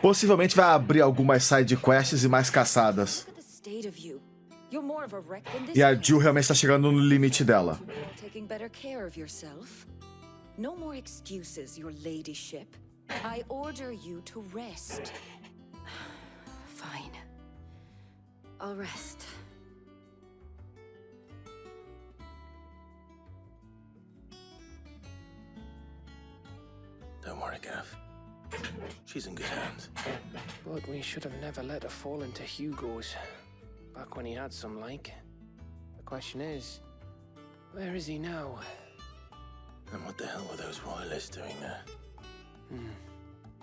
Possivelmente vai abrir algumas side quests e mais caçadas. E a Jill realmente está chegando no limite dela. No more excuses, your ladyship. I order you to rest. Fine. I'll rest. Don't worry, Gav. She's in good hands. But we should have never let her fall into Hugo's. Back when he had some like. The question is, where is he now? And what the hell were those royalists doing there?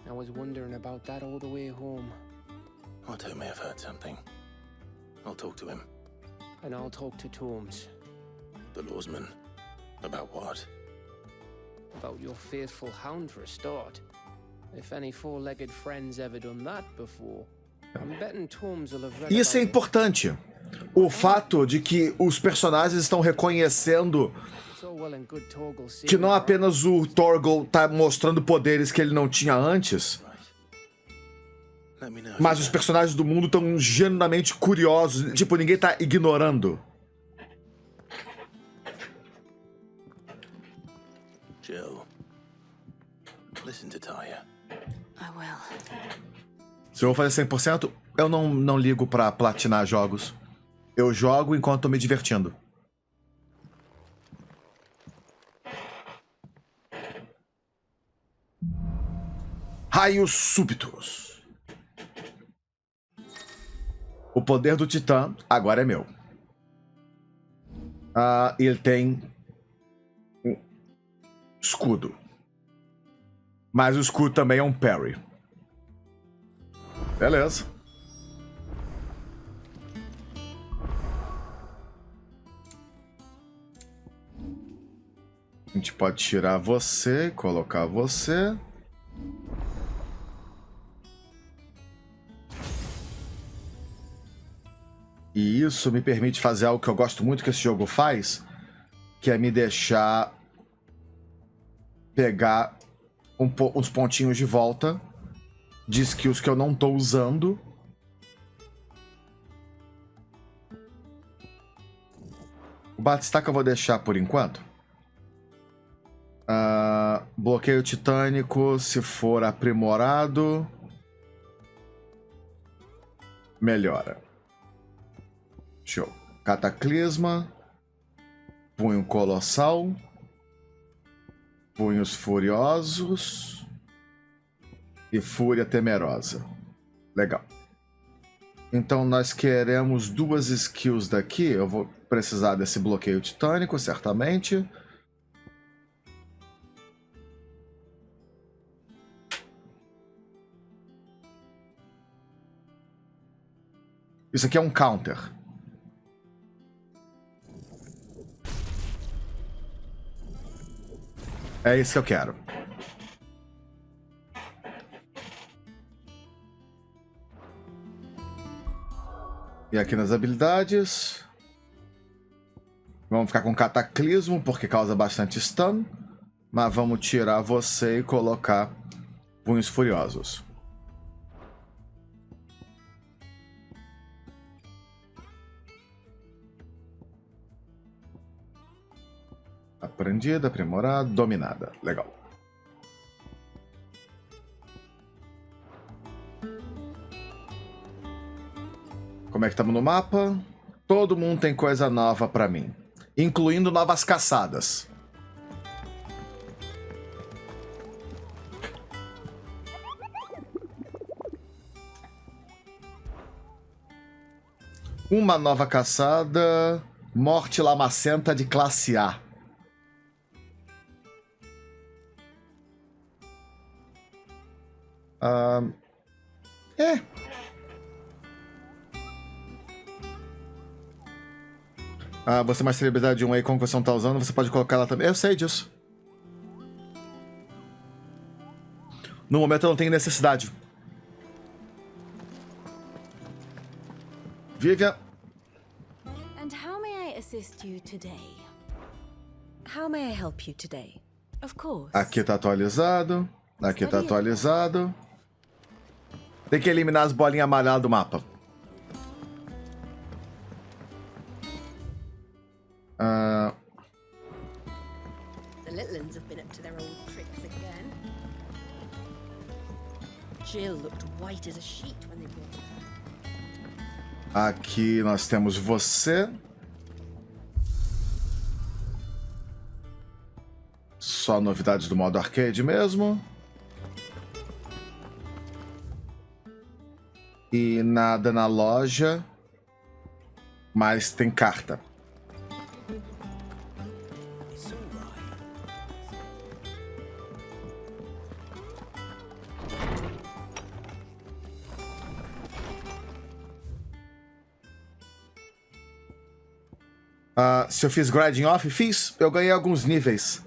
I was wondering about that all the way home. Otto may have heard something. I'll talk to him. And I'll talk to Tomes. The lawsman. About what? About your faithful hound for a start. If any four-legged friend's ever done that before, I'm betting Tomes will have read Isso é about it. importante. O fato de que os personagens estão reconhecendo que não apenas o Torgal tá mostrando poderes que ele não tinha antes, mas os personagens do mundo estão genuinamente curiosos. Tipo, ninguém tá ignorando. Jill, listen to Taya. I will. Se eu vou fazer 100%, eu não ligo pra platinar jogos. Eu jogo enquanto tô me divertindo. Raios súbitos. O poder do Titã agora é meu. Ele tem um escudo. Mas o escudo também é um parry. Beleza. A gente pode tirar você, colocar você. E isso me permite fazer algo que eu gosto muito que esse jogo faz, que é me deixar pegar uns pontinhos de volta de skills que eu não tô usando. O Batistaca eu vou deixar por enquanto. Bloqueio titânico, se for aprimorado, melhora. Show. Cataclisma, punho colossal, punhos furiosos e fúria temerosa. Legal. Então nós queremos duas skills daqui. Eu vou precisar desse bloqueio titânico, certamente. Isso aqui é um counter. É isso que eu quero. E aqui nas habilidades, vamos ficar com cataclismo, porque causa bastante stun. Mas vamos tirar você e colocar punhos furiosos. Aprendida, aprimorada, dominada. Legal. Como é que estamos no mapa? Todo mundo tem coisa nova pra mim, incluindo novas caçadas. Uma nova caçada, morte lamacenta de classe A. Você é uma celebridade de um Icon que você não tá usando, você pode colocar lá também. Eu sei disso. No momento eu não tenho necessidade. Vivian. And how may I assist you today? How may I help you today? Of course. Aqui tá atualizado. Aqui tá atualizado. Tem que eliminar as bolinhas amarelas do mapa. The little ones have been up to their old tricks again. Jill looked white as a sheet when they brought her. Aqui nós temos você. Só novidades do modo arcade mesmo. E nada na loja. Mas tem carta. Se eu fiz grinding off? Fiz. Eu ganhei alguns níveis.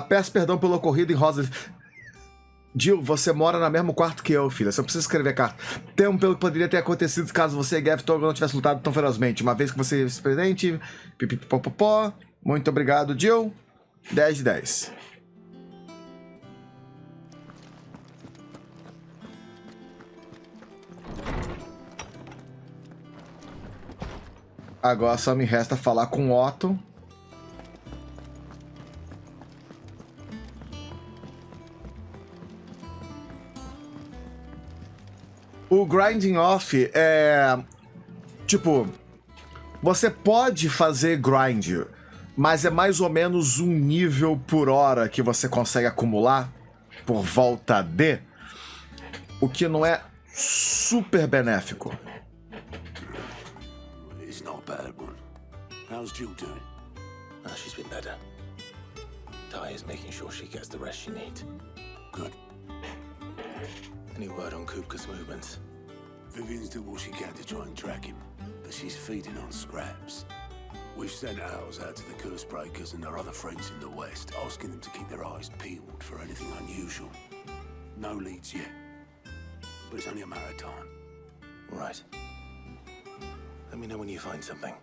Peço perdão pelo ocorrido em Rosa. Jill, você mora no mesmo quarto que eu, filha. Você não precisa escrever carta. Temo pelo que poderia ter acontecido caso você e Gav Togo não tivessem lutado tão ferozmente. Uma vez que você se presente. Pipipipopopó. Muito obrigado, Jill. 10 de 10. Agora só me resta falar com o Otto. O grinding off é... Tipo, você pode fazer grind, mas é mais ou menos um nível por hora que você consegue acumular por volta de... O que não é super benéfico. Bad one. How's Jill doing? She's been better. Ty is making sure she gets the rest she needs. Good. Any word on Kupka's movements? Vivian's did what she can to try and track him, but she's feeding on scraps. We've sent ours out to the curse breakers and their other friends in the west, asking them to keep their eyes peeled for anything unusual. No leads yet, but it's only a matter of time. Right. Let me know when you find something.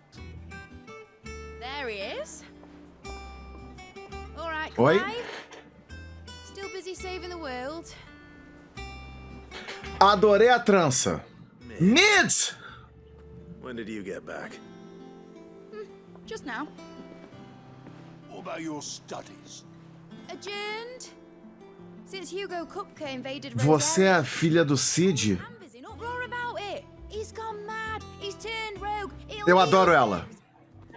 There he is. All right, Oi? Clive. Still busy saving the world. Adorei a trança. Mid! When did you get back? Just now. What about your studies? Adjourned. Since Hugo Kupka invaded Você é a filha do Cid? I'm busy, not roar about it. He's gone mad. He's turned rogue. Eu adoro ela.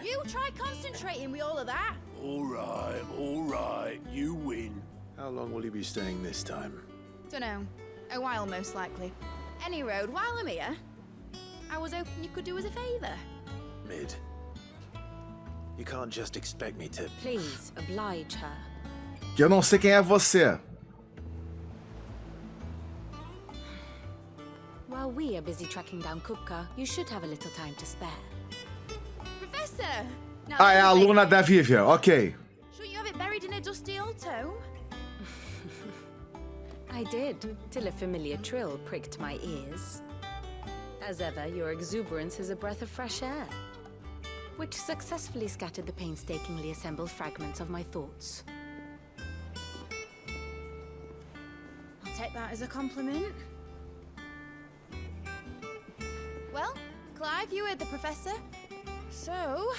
You try concentrating with all of that. All right, you win. How long will you be staying this time? Dunno. A while, most likely. Any road, while I'm here, I was hoping you could do us a favor. Mid. You can't just expect me to... Please, oblige her. Eu não sei quem é você. While we are busy tracking down Kupka, you should have a little time to spare. Professor! Now É a aluna da Vivian, ok. Shouldn't you have it buried in a dusty old tome? I did, till a familiar trill pricked my ears. As ever, your exuberance is a breath of fresh air, which successfully scattered the painstakingly assembled fragments of my thoughts. I'll take that as a compliment. Well, Clive, you heard the professor. So,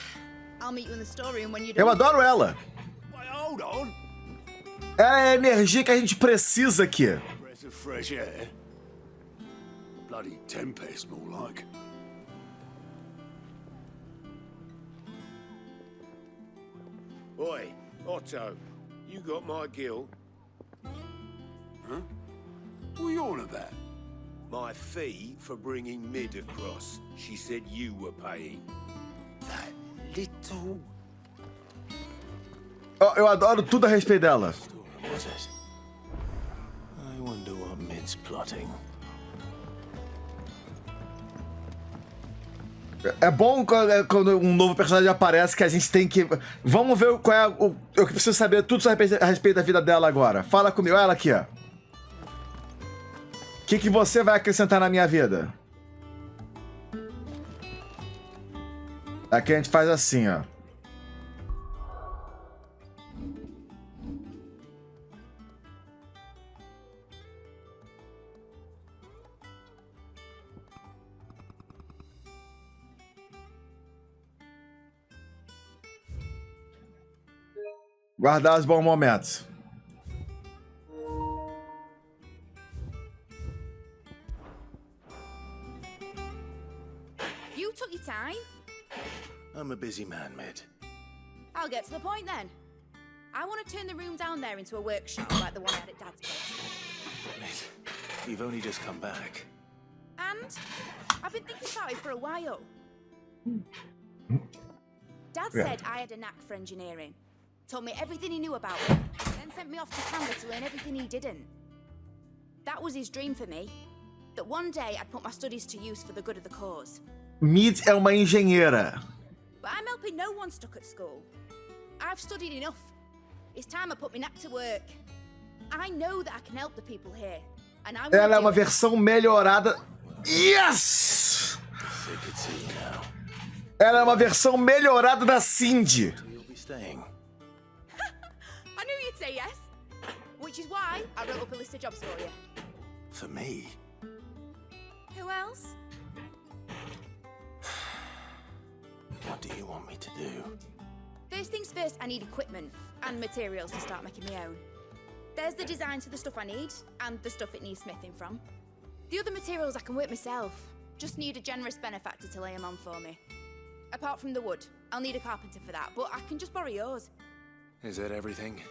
I'll meet you in the storeroom when you're done. Eu adoro ela. Wait, hold on. Ela é a energia que a gente precisa aqui. Breath of fresh air. Bloody tempest, more like. Oi, Otto, you got my gill? Huh? What are you on about? My fee for bringing Mid across. She said you were paying. That little... Eu adoro tudo a respeito dela. Was it? I wonder what Mid's plotting. É bom quando um novo personagem aparece que a gente tem que... Vamos ver qual é o... Eu preciso saber tudo a respeito da vida dela agora. Fala comigo, olha ela aqui, ó. O que você vai acrescentar na minha vida? Aqui a gente faz assim, ó. Guardar os bons momentos. You took your time. I'm a busy man, Mid. I'll get to the point then. I want to turn the room down there into a workshop like the one I had at Dad's place. Mid, you've only just come back. And I've been thinking about it for a while. Dad said I had a knack for engineering. Told me everything he knew about it, then sent me off to Canal to learn everything he didn't. That was his dream for me. That one day I'd put my studies to use for the good of the cause. Mid é uma engenheira. But I'm helping no one stuck at school. I've studied enough. It's time I put my knack to work. I know that I can help the people here. And I Ela é uma versão melhorada. Yes! Ela é uma versão melhorada da Cindy. You'll be staying. I knew you'd say yes. Which is why I wrote up a list of jobs for you. For me? Who else? What do you want me to do? First things first, I need equipment and materials to start making my own. There's the designs for the stuff I need and the stuff it needs smithing from. The other materials I can work myself. Just need a generous benefactor to lay them on for me. Apart from the wood, I'll need a carpenter for that, but I can just borrow yours. Is that everything?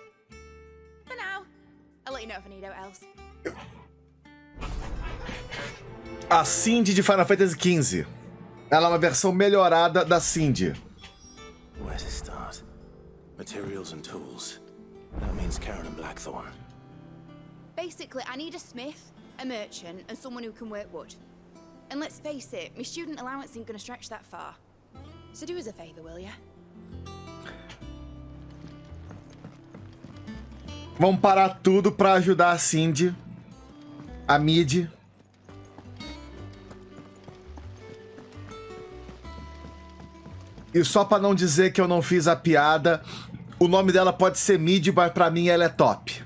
For now. I'll let you know if I need out else. A Cindy de Final Fantasy XV. Ela é uma versão melhorada da Cindy. Where to start? Materials and tools. That means Karen and Blackthorn. Basically, I need a smith, a merchant, and someone who can work wood. And let's face it, my student allowance isn't going to stretch that far. So do us a favour, will ya? Vamos parar tudo pra ajudar a Cindy. A Mid. E só pra não dizer que eu não fiz a piada, o nome dela pode ser Mid, mas pra mim ela é top.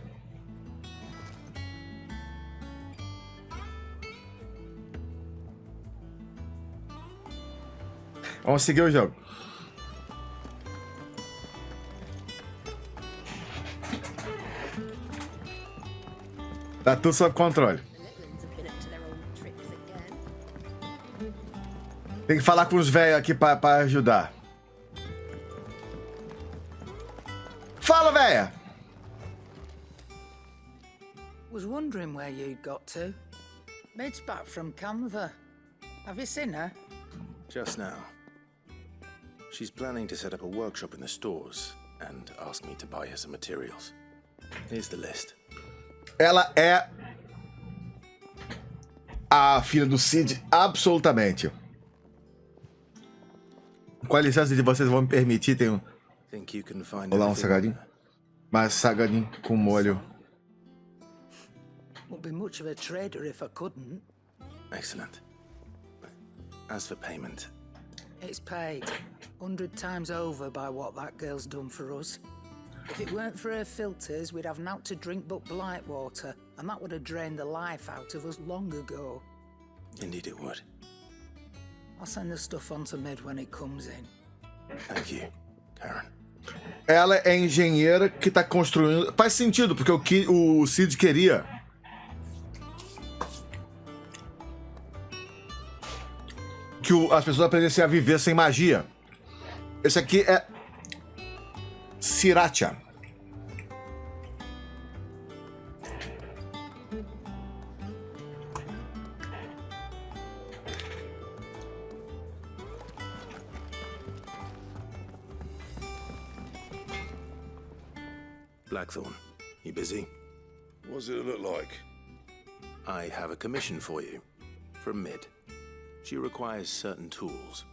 Vamos seguir o jogo. Tá tudo sob controle. Tem que falar com os velhos aqui pra ajudar. Fala, véia! Was wondering where you'd got to. Mid's back from Canva. Have you seen her? Just now. She's planning to set up a workshop in the stores and ask me to buy her some materials. Here's the list. Ela é a filha do Cid, absolutamente. Com a licença de vocês, vão me permitir, tem um... Think you can find Vou lá um anything salgadinho. on there? Mas salgadinho com molho. Wouldn't be much of a trader if I couldn't. Excellent. As for payment, It's paid 100 times over by what that girl's done for us. If it weren't for her filters, we'd have naught to drink but blight water, and that would have drained the life out of us long ago. indeed it would. I'll send the stuff on to Mid when it comes in. Thank you, Karen. Ela é engenheira que tá construindo... Faz sentido, porque o Cid queria... que as pessoas aprendessem a viver sem magia. Esse aqui é... Sriracha. Blackthorn, you busy? What does it look like? I have a commission for you. From Mid. She requires certain tools.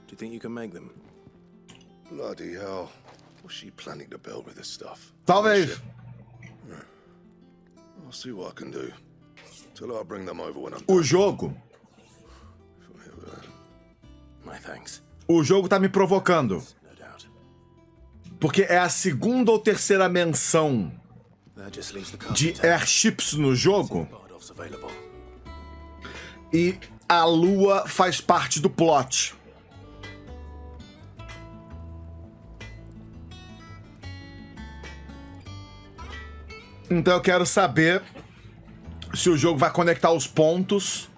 Do you think you can make them? Bloody hell. What's she planning to build with this stuff? Talvez. I'll see what I can do. Till I bring them over when I'm O done. jogo... My thanks. O jogo tá me provocando. No doubt. Porque é a segunda ou terceira menção That just leaves the de carpenter. airships no jogo. Bardolph's available. E a lua faz parte do plot. Então eu quero saber se o jogo vai conectar os pontos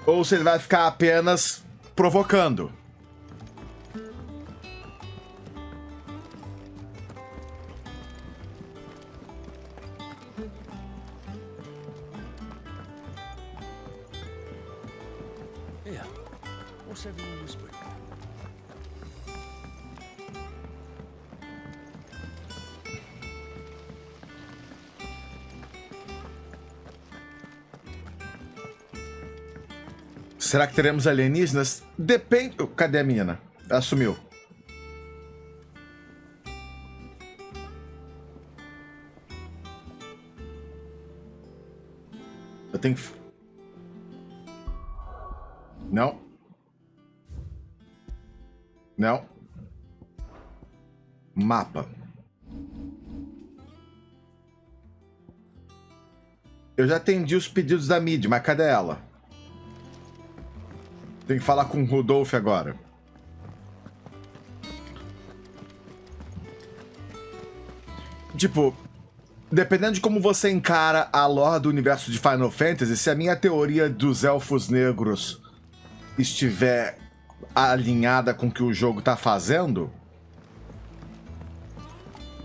ou se ele vai ficar apenas provocando. Here. What's everyone whispering? Será que teremos alienígenas? Depende... Cadê a menina? Ela sumiu. Eu tenho que... Não. Não. Mapa. Eu já atendi os pedidos da mídia, mas cadê ela? Tem que falar com o Rudolph agora. Tipo, dependendo de como você encara a lore do universo de Final Fantasy, se a minha teoria dos elfos negros estiver alinhada com o que o jogo tá fazendo,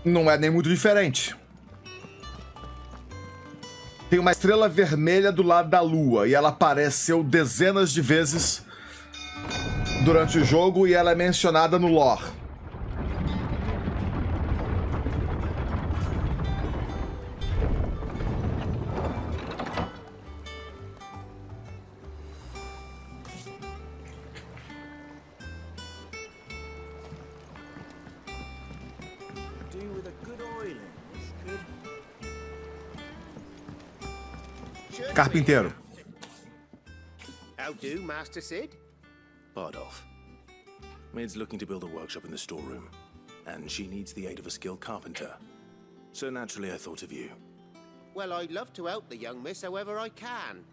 não é nem muito diferente. Tem uma estrela vermelha do lado da lua e ela apareceu dezenas de vezes durante o jogo e ela é mencionada no lore. Do with a good oiling. Good. Carpinteiro. How do, Master Sid? Bardolph. Mid's looking to build a workshop in the storeroom, and she needs the aid of a skilled carpenter. So naturally I thought of you. Well, I'd love to help the young miss however I can.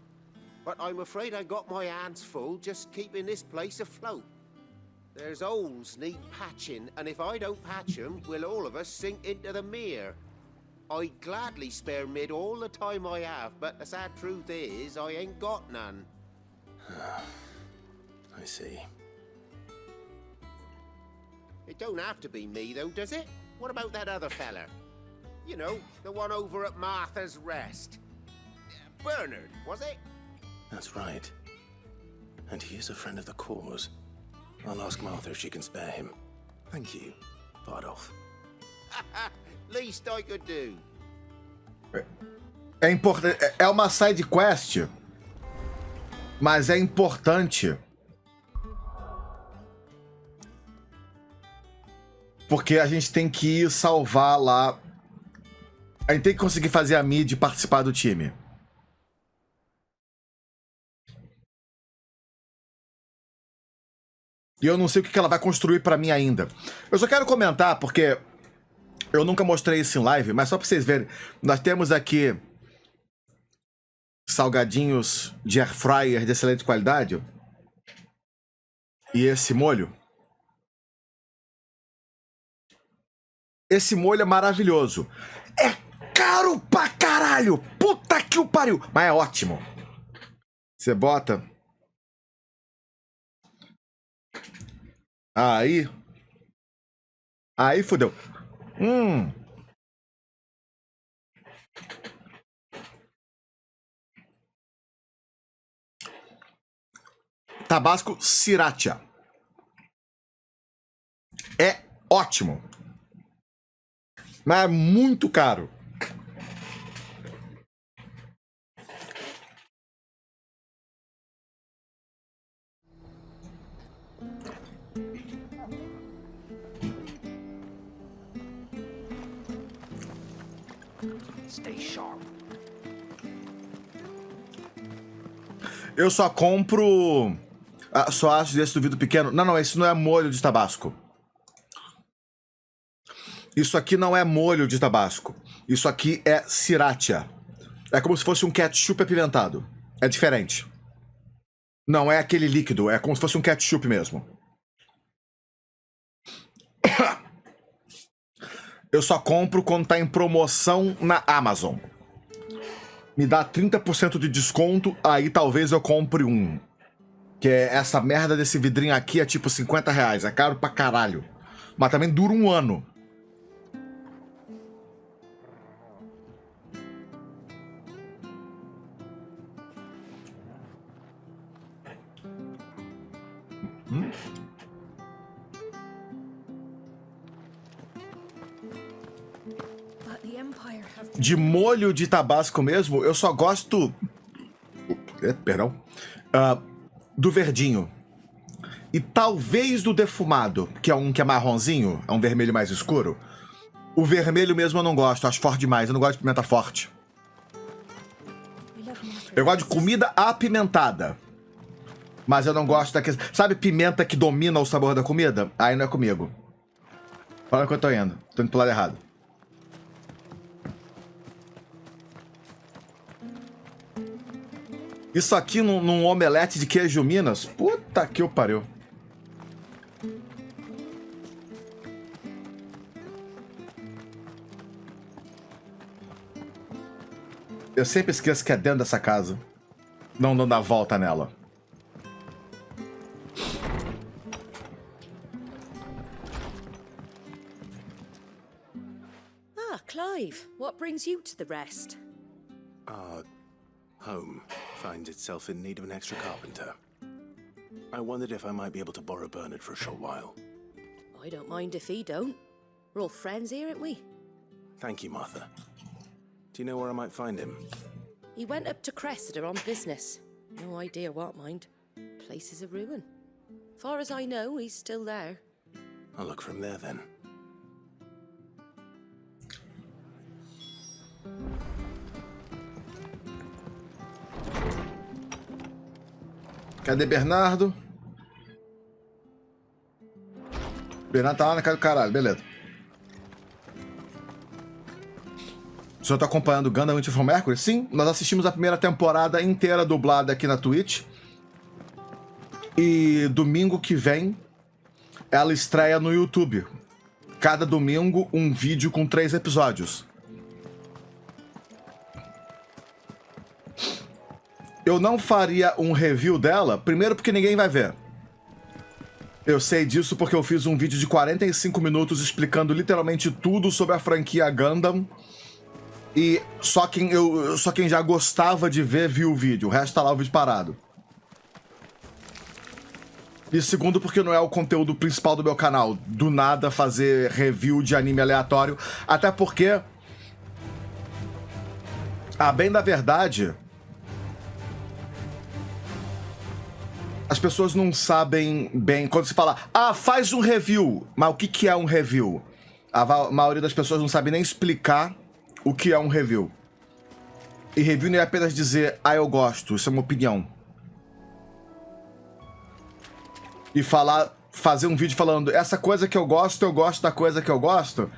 But I'm afraid I got my hands full just keeping this place afloat. There's holes need patching, and if I don't patch them, will all of us sink into the mere. I'd gladly spare Mid all the time I have, but the sad truth is, I ain't got none. I see. It don't have to be me, though, does it? What about that other fella? You know, the one over at Martha's Rest. Bernard, was it? That's right. And he is a friend of the cause. I'll ask Martha if she can spare him. Thank you, Bardolph. Least I could do. É importante. É uma side quest, mas é importante porque a gente tem que ir salvar lá. A gente tem que conseguir fazer a mid e participar do time. E eu não sei o que ela vai construir pra mim ainda. Eu só quero comentar, porque eu nunca mostrei isso em live, mas só pra vocês verem. Nós temos aqui salgadinhos de air fryer de excelente qualidade. E esse molho. Esse molho é maravilhoso. É caro pra caralho! Puta que o pariu! Mas é ótimo. Você bota... Aí. Aí fodeu. Tabasco Sriracha. É ótimo. Mas é muito caro. Stay sharp. Eu só compro... só acho desse do vidro pequeno. Não, esse não é molho de tabasco. Isso aqui não é molho de tabasco. Isso aqui é sriracha. É como se fosse um ketchup apimentado. É diferente. Não é aquele líquido, é como se fosse um ketchup mesmo. Eu só compro quando tá em promoção na Amazon. Me dá 30% de desconto, aí talvez eu compre um. Que é essa merda desse vidrinho aqui é tipo R$50. É caro pra caralho. Mas também dura um ano. De molho de tabasco mesmo, eu só gosto... Perdão. Do verdinho. E talvez do defumado, que é um que é marronzinho, é um vermelho mais escuro. O vermelho mesmo eu não gosto, acho forte demais. Eu não gosto de pimenta forte. Eu gosto de comida apimentada. Mas eu não gosto daquele... Sabe pimenta que domina o sabor da comida? Aí não é comigo. Olha que eu tô indo. Tô indo pro lado errado. Isso aqui num omelete de queijo Minas? Puta que eu pariu. Eu sempre esqueço que é dentro dessa casa. Não dando a volta nela. Ah, Clive, what brings you to the rest? Home finds itself in need of an extra carpenter. I wondered if I might be able to borrow Bernard for a short while. I don't mind if he don't. We're all friends here, aren't we? Thank you, Martha. Do you know where I might find him? He went up to Cressida on business. No idea what, mind. Place is a ruin. Far as I know, he's still there. I'll look for him there, then. Cadê Bernardo? Bernardo tá lá na casa do caralho, beleza. O senhor tá acompanhando Gundam Winter from Mercury? Sim, nós assistimos a primeira temporada inteira dublada aqui na Twitch. E domingo que vem, ela estreia no YouTube. Cada domingo, um vídeo com 3 episódios. Eu não faria um review dela, primeiro porque ninguém vai ver. Eu sei disso porque eu fiz um vídeo de 45 minutos explicando literalmente tudo sobre a franquia Gundam. E só quem já gostava de ver viu o vídeo, o resto tá lá o vídeo parado. E segundo porque não é o conteúdo principal do meu canal, do nada fazer review de anime aleatório. Até porque, a bem da verdade... As pessoas não sabem bem... Quando se fala, faz um review. Mas o que é um review? A maioria das pessoas não sabe nem explicar o que é um review. E review não é apenas dizer, eu gosto. Isso é uma opinião. E fazer um vídeo falando, essa coisa que eu gosto da coisa que eu gosto.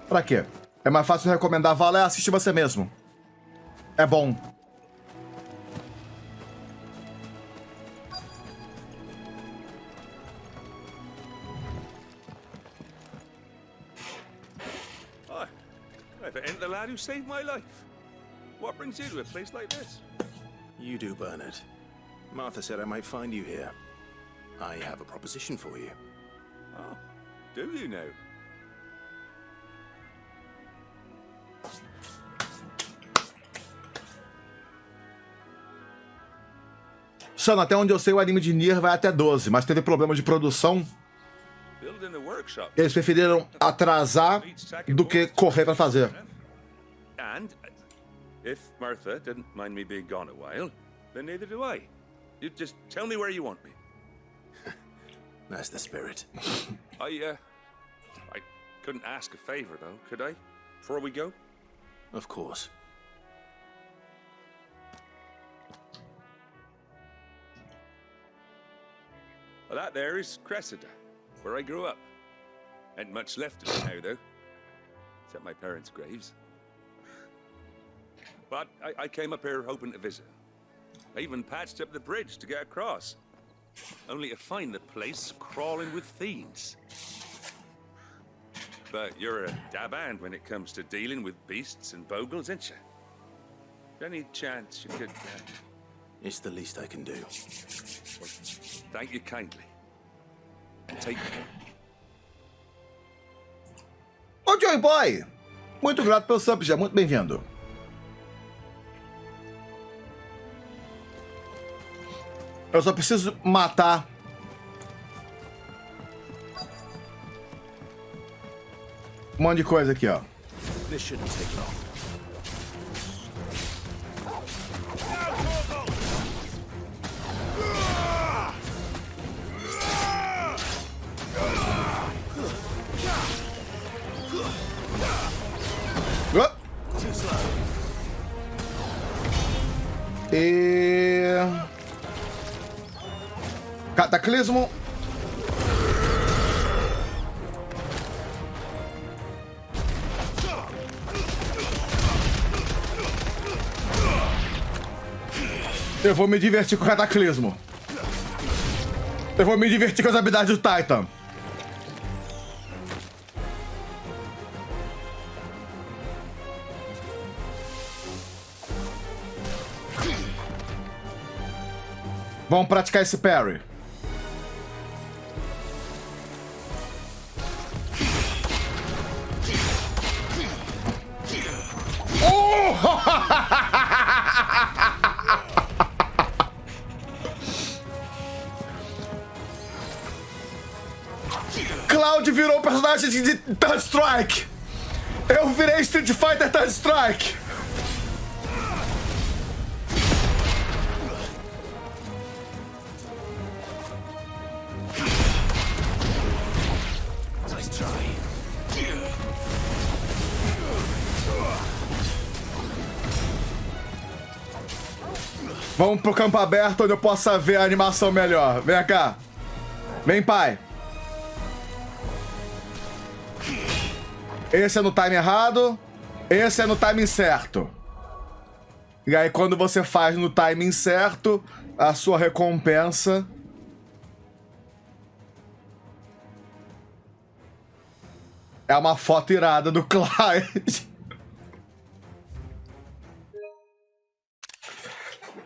Pra quê? É mais fácil recomendar, vai lá, assiste você mesmo. É bom. Ain't the lad who saved my life. What brings you to a place like this? You do, Bernard. Martha said I might find you here. I have a proposition for you. Oh, do you now? Sano, até onde eu sei, o anime de Nier vai até 12, mas teve problema de produção. Eles preferiram atrasar do que correr pra fazer. And if Martha didn't mind me being gone a while, then neither do I. You just tell me where you want me. That's the spirit. I couldn't ask a favor, though, could I? Before we go? Of course. Well, that there is Cressida, where I grew up. Ain't much left of it now, though. Except my parents' graves. But I came up here hoping to visit. I even patched up the bridge to get across. Only to find the place crawling with fiends. But you're a dab hand when it comes to dealing with beasts and bogles, ain't you? Any chance you could... It's the least I can do. Well, thank you kindly. And take care. Ô, Joy Boy! Muito grato pelo sub, já. Muito bem-vindo. Eu só preciso matar... um monte de coisa aqui, ó. This shouldn't take long. E... Cataclismo. Eu vou me divertir com o Cataclismo. Eu vou me divertir com as habilidades do Titan. Vamos praticar esse parry. Cloud virou personagem de Third Strike. Eu virei Street Fighter Third Strike. Vamos pro campo aberto onde eu possa ver a animação melhor. Vem cá. Vem, pai. Esse é no time errado. Esse é no timing certo. E aí, quando você faz no timing certo, a sua recompensa... é uma foto irada do Clyde.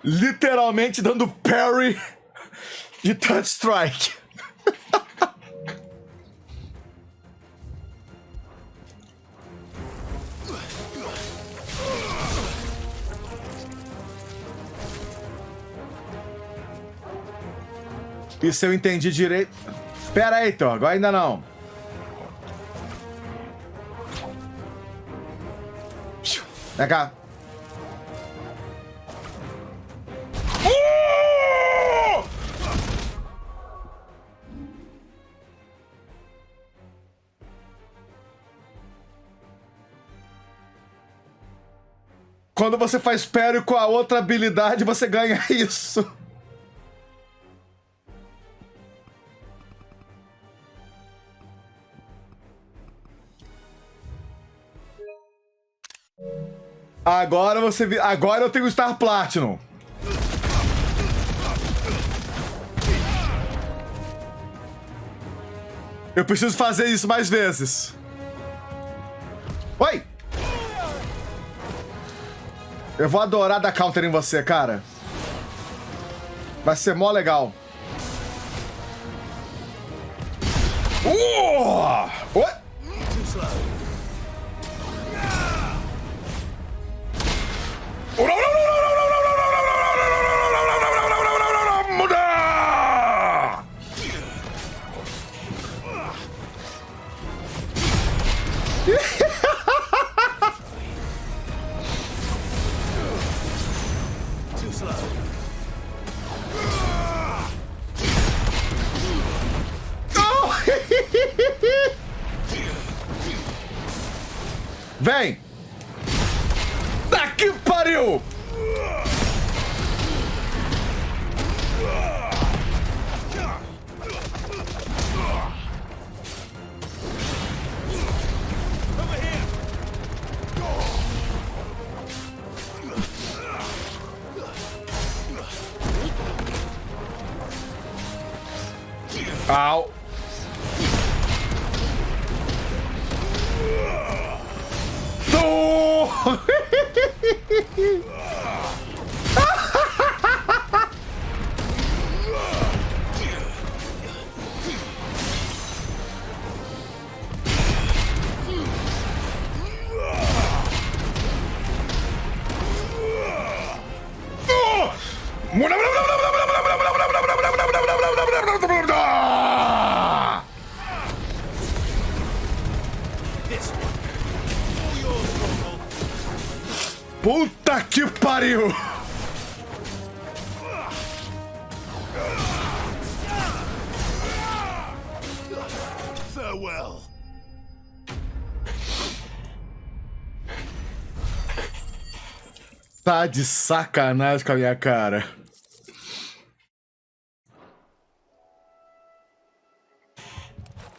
Literalmente dando parry de Third Strike. Isso eu entendi direito. Espera aí, Thor. Agora ainda não. Vem cá. Quando você faz parry com a outra habilidade, você ganha isso. Agora você... agora eu tenho Star Platinum. Eu preciso fazer isso mais vezes. Oi! Eu vou adorar dar counter em você, cara. Vai ser mó legal. Oi! Vem! Tá que pariu! Au! Puta que pariu! Farewell. Tá de sacanagem com a minha cara.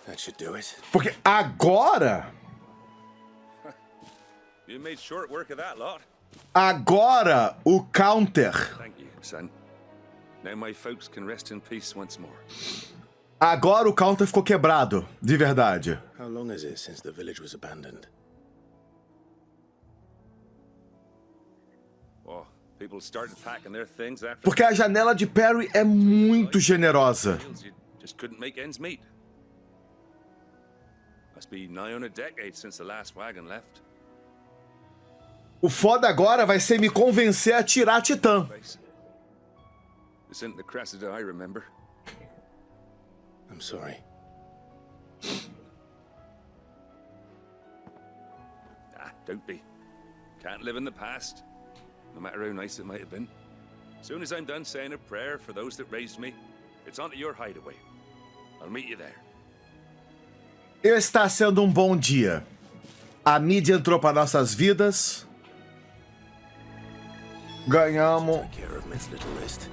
That should do it. Porque agora... You made short work of that lot. Agora o counter. Thank you, son. Now my folks can rest in peace once more. Agora o counter ficou quebrado, de verdade. How long is it since the village was abandoned? Oh, people started packing their things after. Porque a janela de Perry é muito generosa. You just couldn't make ends meet. Must be nigh on a decade since the last wagon left. O foda agora vai ser me convencer a tirar a Titã. This isn't the Cressida I remember. I'm sorry. Ah, don't be. Can't live in the past, no matter how nice it might have been. Soon as I'm done saying a prayer for those that raised me, it's onto your hideaway. I'll meet you there. Está sendo um bom dia. A mídia entrou para nossas vidas. Ganhamos Take care of Miss Little Wrist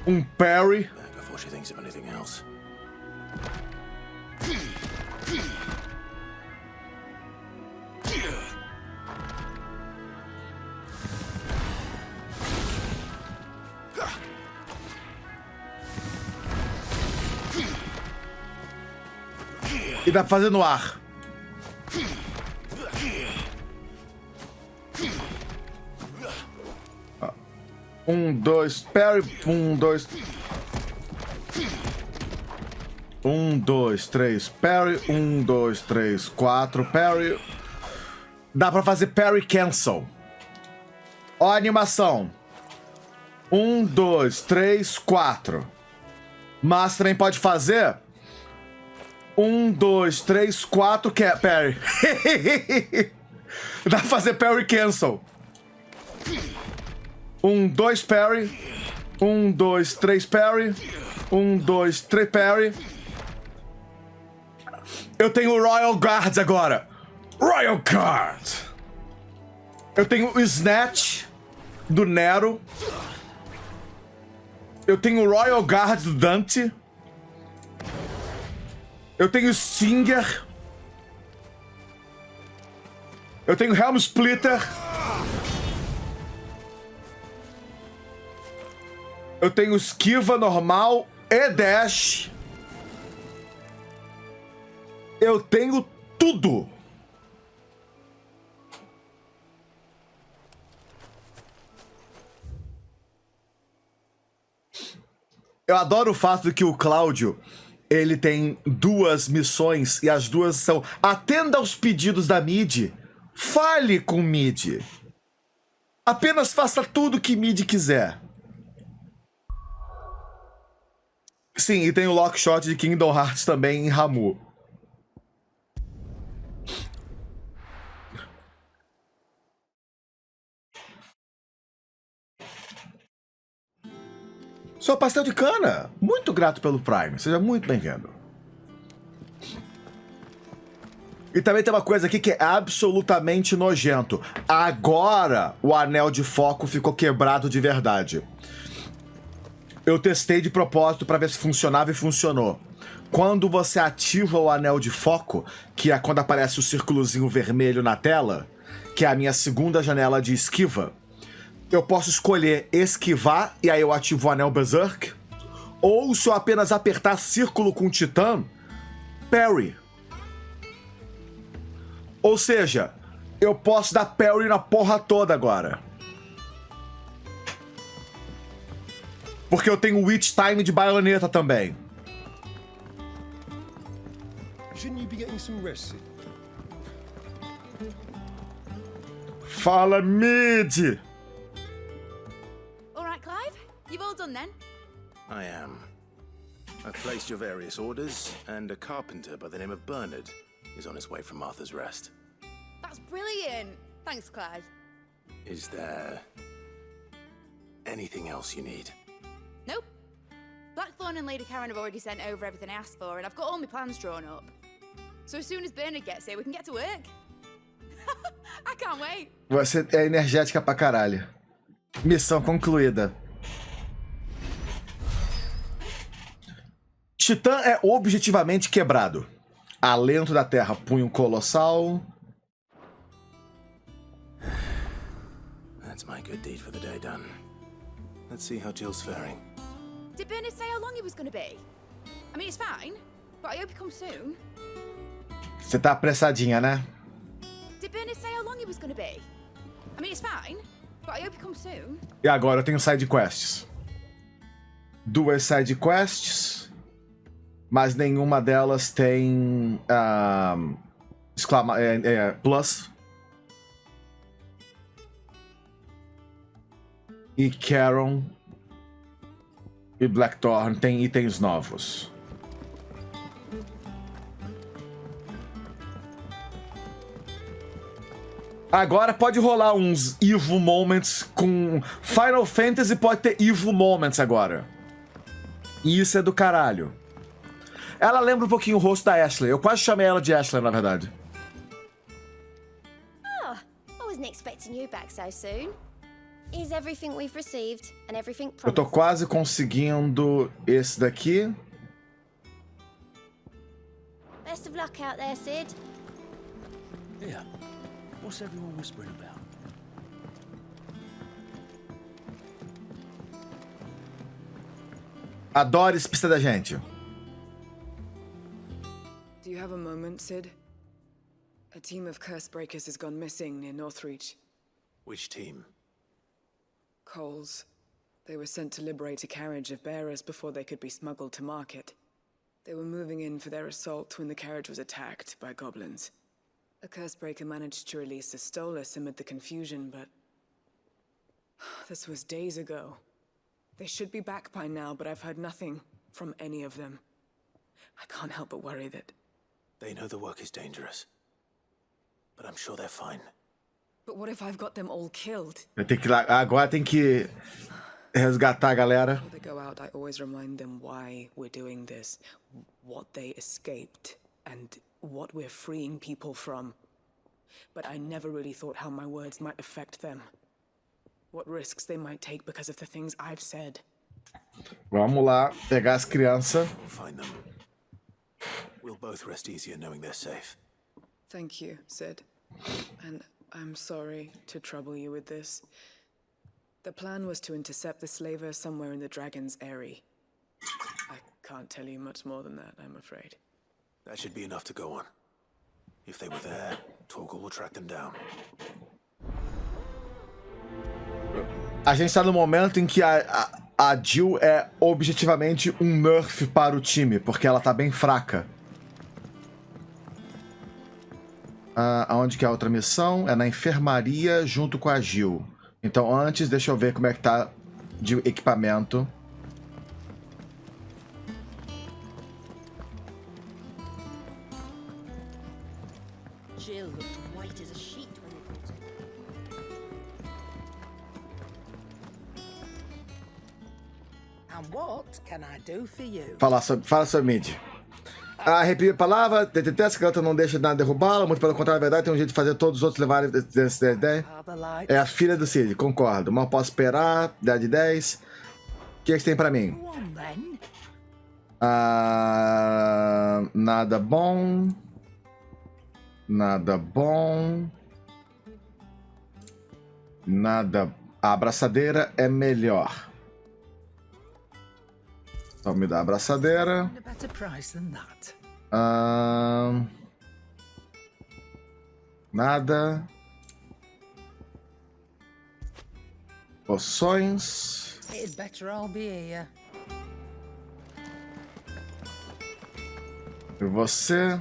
um parry. before she thinks of anything else. E dá pra fazer no ar. Um, dois, parry. Um, dois. Um, dois, três, parry. Um, dois, três, quatro, parry. Dá pra fazer parry cancel. Ó a animação. Um, dois, três, quatro. Mas também pode fazer... Um, dois, três, quatro, parry. Dá pra fazer parry cancel. Um, dois, parry. Um, dois, três, parry. Um, dois, três, parry. Eu tenho o Royal Guards agora. Royal Guard. Eu tenho o Snatch do Nero. Eu tenho o Royal Guard do Dante. Eu tenho Stinger. Eu tenho Helm Splitter. Eu tenho esquiva normal e dash. Eu tenho tudo. Eu adoro o fato de que o Cláudio, ele tem duas missões e as duas são: atenda aos pedidos da Mid, fale com Mid. Apenas faça tudo que Mid quiser. Sim, e tem o Lockshot de Kingdom Hearts também em Ramu. Sou pastel de cana. Muito grato pelo Prime. Seja muito bem-vindo. E também tem uma coisa aqui que é absolutamente nojento. Agora o anel de foco ficou quebrado de verdade. Eu testei de propósito para ver se funcionava e funcionou. Quando você ativa o anel de foco, que é quando aparece o círculozinho vermelho na tela, que é a minha segunda janela de esquiva, eu posso escolher esquivar e aí eu ativo o anel Berserk. Ou se eu apenas apertar círculo com o Titã, parry. Ou seja, eu posso dar parry na porra toda agora. Porque eu tenho Witch Time de baioneta também. Shouldn't you be getting some rest, Sid? Fala, mid! All right, Clive? You've all done then? I am. I've placed your various orders, and a carpenter by the name of Bernard is on his way from Arthur's Rest. That's brilliant. Thanks, Clive. Is there anything else you need? Nope. Blackthorn and Lady Karen have already sent over everything I asked for, and I've got all my plans drawn up. So as soon as Bernard gets here, we can get to work. I can't wait. Você é energética pra caralho. Missão concluída. Titã é objetivamente quebrado. Alento da terra, punho colossal. That's my good deed for the day done. Let's see how Jill's faring. Did Bernard say how long he was going to be? I mean, it's fine, but I hope he comes soon. Você tá apressadinha, né? Did Bernard say how long he was going to be? I mean, it's fine, but I hope he comes soon. E agora eu tenho side quests. 2 side quests, mas nenhuma delas tem plus. E Caron e Blackthorn tem itens novos. Agora pode rolar uns Evil Moments com... Final Fantasy pode ter Evil Moments agora. E isso é do caralho. Ela lembra um pouquinho o rosto da Ashley. Eu quase chamei ela de Ashley, na verdade. Oh, I wasn't expecting you back so soon. Is everything we've received and everything Eu tô quase conseguindo esse daqui. Best of luck out there, Sid. Yeah. What's everyone whispering about? A Doris precisa da gente. Do you have a moment, Sid? A team of curse breakers has gone missing near Northreach. Which team? Coles. They were sent to liberate a carriage of bearers before they could be smuggled to market. They were moving in for their assault when the carriage was attacked by goblins. A cursebreaker managed to release a Stolas amid the confusion, but... this was days ago. They should be back by now, but I've heard nothing from any of them. I can't help but worry that... They know the work is dangerous. But I'm sure they're fine. But what if I've got them all killed? Eu tenho que ir lá. Agora tem que resgatar a galera. Before they go out, I always remind them why we're doing this, what they escaped, and what we're freeing people from. But I never really thought how my words might affect them. What risks they might take because of the things I've said. Vamos lá, pegar as crianças. We'll find them. We'll both rest easier knowing they're safe. Thank you, Sid. And I'm sorry to trouble you with this. The plan was to intercept the slaver somewhere in the Dragon's Eyrie. I can't tell you much more than that, I'm afraid. That should be enough to go on. If they were there, Torgal will track them down. A gente tá no momento em que a Jill é objetivamente um nerf para o time, porque ela tá bem fraca. Aonde que é a outra missão? É na enfermaria junto com a Jill. Então antes, deixa eu ver como é que tá de equipamento. Jill looked white as a sheet when we brought her. And what can I do for you? Fala sobre mid. Repetir a palavra, detesta que a outra não deixa nada derrubá-la, muito pelo contrário, na verdade, tem um jeito de fazer todos os outros levarem essa ideia. É a filha do Cid, concordo. Mal posso esperar, 10 de 10. O que é que você tem pra mim? Nada bom. Nada bom. Nada. A abraçadeira é melhor. Então me dá a abraçadeira. Nada. Poções. It'd better all be here. E você?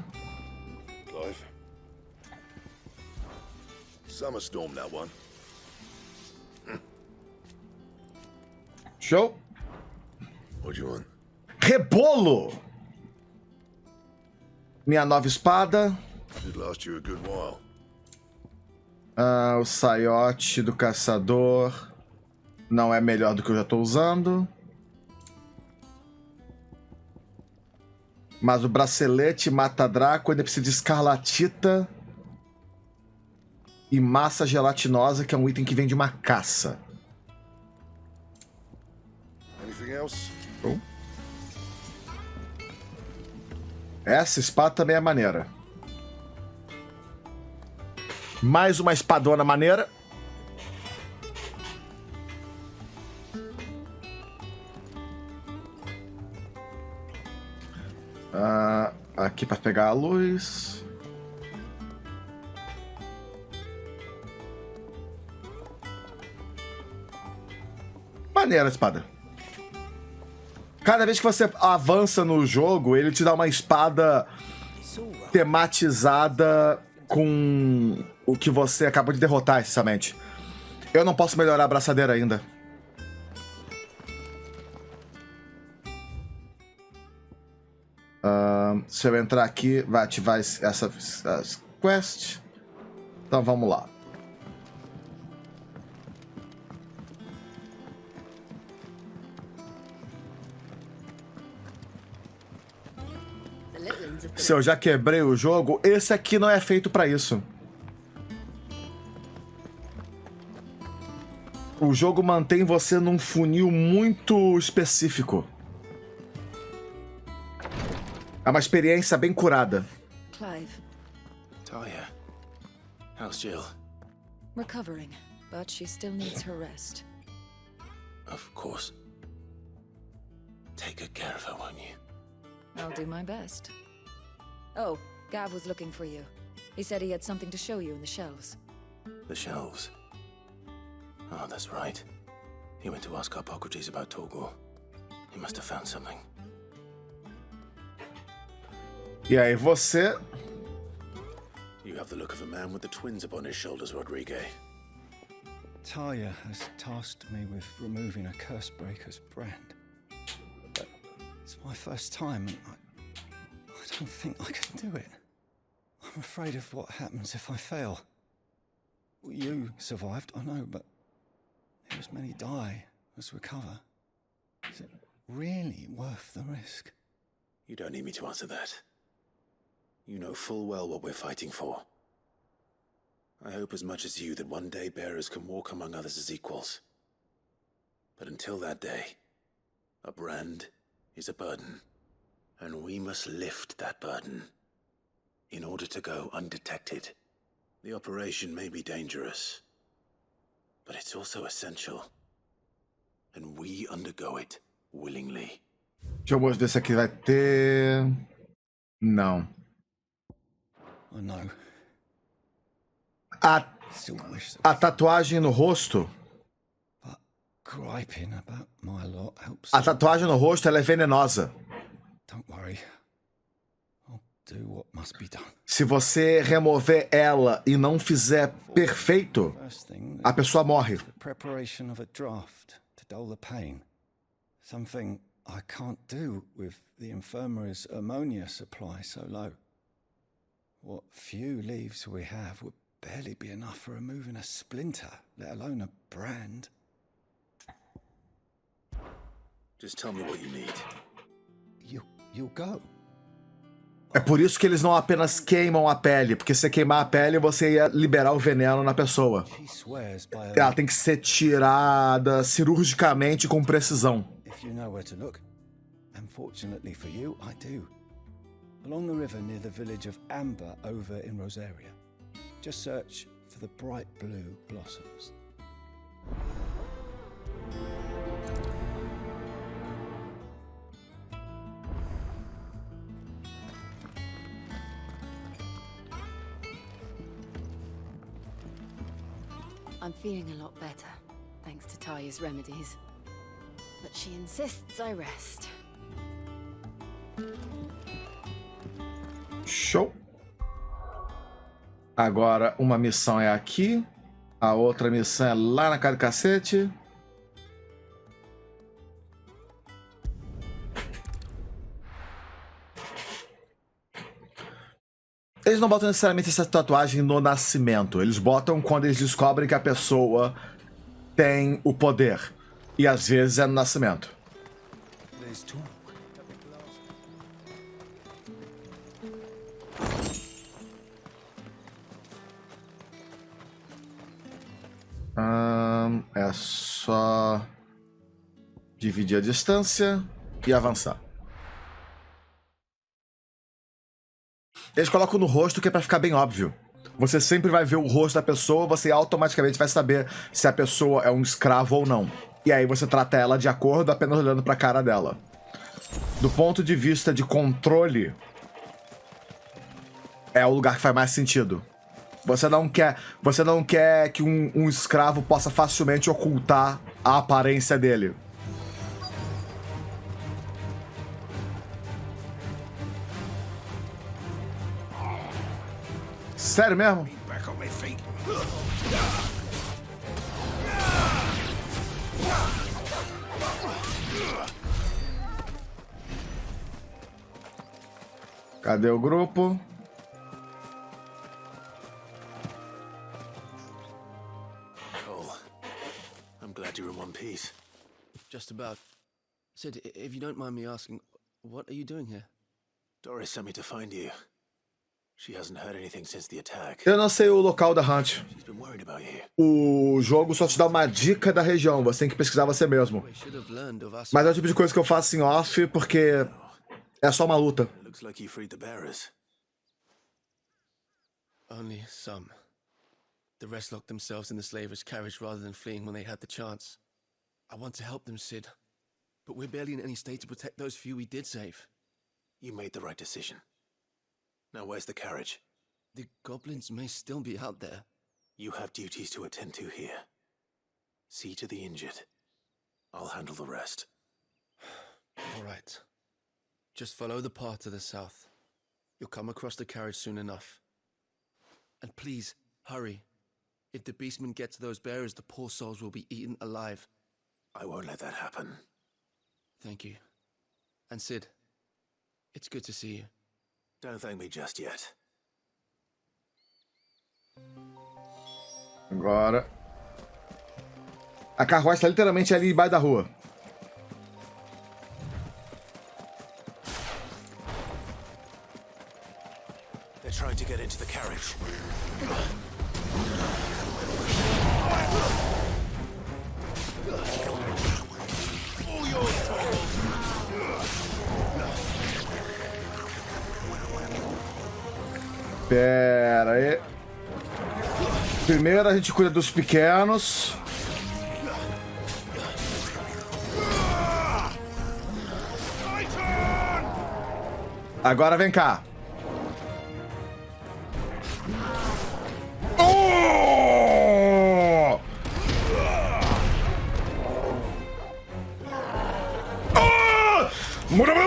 Clive. Summer storm, that one. Show. What do you want? Rebolo! Minha nova espada. Should last you a good while. O saiote do caçador não é melhor do que eu já estou usando. Mas o bracelete mata-draco ainda precisa de escarlatita e massa gelatinosa, que é um item que vem de uma caça. Anything else? Oh. Essa espada também é maneira. Mais uma espadona maneira. Aqui para pegar a luz. Maneira a espada. Cada vez que você avança no jogo, ele te dá uma espada tematizada com o que você acabou de derrotar, essencialmente. Eu não posso melhorar a abraçadeira ainda. Se eu entrar aqui, vai ativar essa quest. Então vamos lá. Se eu já quebrei o jogo, esse aqui não é feito pra isso. O jogo mantém você num funil muito específico. É uma experiência bem curada. Clive. Talia, how's Jill? Recovering, but she still needs her rest. Of course. Take good care of her, won't you? I'll do my best. Oh, Gav was looking for you. He said he had something to show you in the shelves. The shelves? Oh, that's right. He went to ask Harpocrates about Torgor. He must have found something. E aí você? You have the look of a man with the twins upon his shoulders, Rodrigue. Talia has tasked me with removing a Cursebreaker's brand. But it's my first time, and I don't think I can do it. I'm afraid of what happens if I fail. You survived, I know, but as many die as recover. Is it really worth the risk? You don't need me to answer that. You know full well what we're fighting for. I hope as much as you that one day bearers can walk among others as equals. But until that day, a brand is a burden, and we must lift that burden in order to go undetected. The operation may be dangerous, but it's also essential, and we undergo it willingly. Deixa eu mostrar se aqui vai ter... Não. I know. A tatuagem no rosto. Griping about my lot helps. A tatuagem no rosto, ela é venenosa. Don't worry. I'll do what must be done. Se você remover ela e não fizer perfeito, a pessoa morre. Preparation of a draft to dull the pain. Something I can't do with the infirmary's ammonia supply so low. What few leaves we have would barely be enough for removing a splinter, let alone a brand. Just tell me what you need. You'll go. É por isso que eles não apenas queimam a pele, porque se você queimar a pele, você ia liberar o veneno na pessoa. Ela tem que ser tirada cirurgicamente com precisão. If you know where to look. And fortunately for you, I do. Along the river near the village of Amber over in Rosaria. Just search for the bright blue blossoms. I'm feeling a lot better, thanks to Taya's remedies. But she insists I rest. Show. Agora uma missão é aqui. A outra missão é lá na casa do cacete. Eles não botam necessariamente essa tatuagem no nascimento. Eles botam quando eles descobrem que a pessoa tem o poder. E às vezes é no nascimento. É só dividir a distância e avançar. Eles colocam no rosto que é pra ficar bem óbvio. Você sempre vai ver o rosto da pessoa, você automaticamente vai saber se a pessoa é um escravo ou não. E aí você trata ela de acordo apenas olhando pra cara dela. Do ponto de vista de controle, é o lugar que faz mais sentido. Você não quer que um escravo possa facilmente ocultar a aparência dele. Sério mesmo? Cadê o grupo? Glad you're in one piece. Just about. Sid, if you don't mind me asking, what are you doing here? Doris sent me to find you. She hasn't heard anything since the attack. Eu não sei o local da Hunt. She's been worried about you. O jogo só te dá uma dica da região, você tem que pesquisar você mesmo. Mas é o tipo de coisa que eu faço em off porque é só uma luta. Looks like you freed the bearers. Only some. The rest locked themselves in the slavers' carriage rather than fleeing when they had the chance. I want to help them, Sid. But we're barely in any state to protect those few we did save. You made the right decision. Now where's the carriage? The goblins may still be out there. You have duties to attend to here. See to the injured. I'll handle the rest. All right. Just follow the path to the south. You'll come across the carriage soon enough. And please, hurry. If the beastmen get to those bearers, the poor souls will be eaten alive. I won't let that happen. Thank you. And Sid, it's good to see you. Don't thank me just yet. Agora. A carruagem está literalmente ali embaixo da rua. They're trying to get into the carriage. Pera aí. Primeiro a gente cuida dos pequenos. Agora vem cá. Oh! Oh! Muda!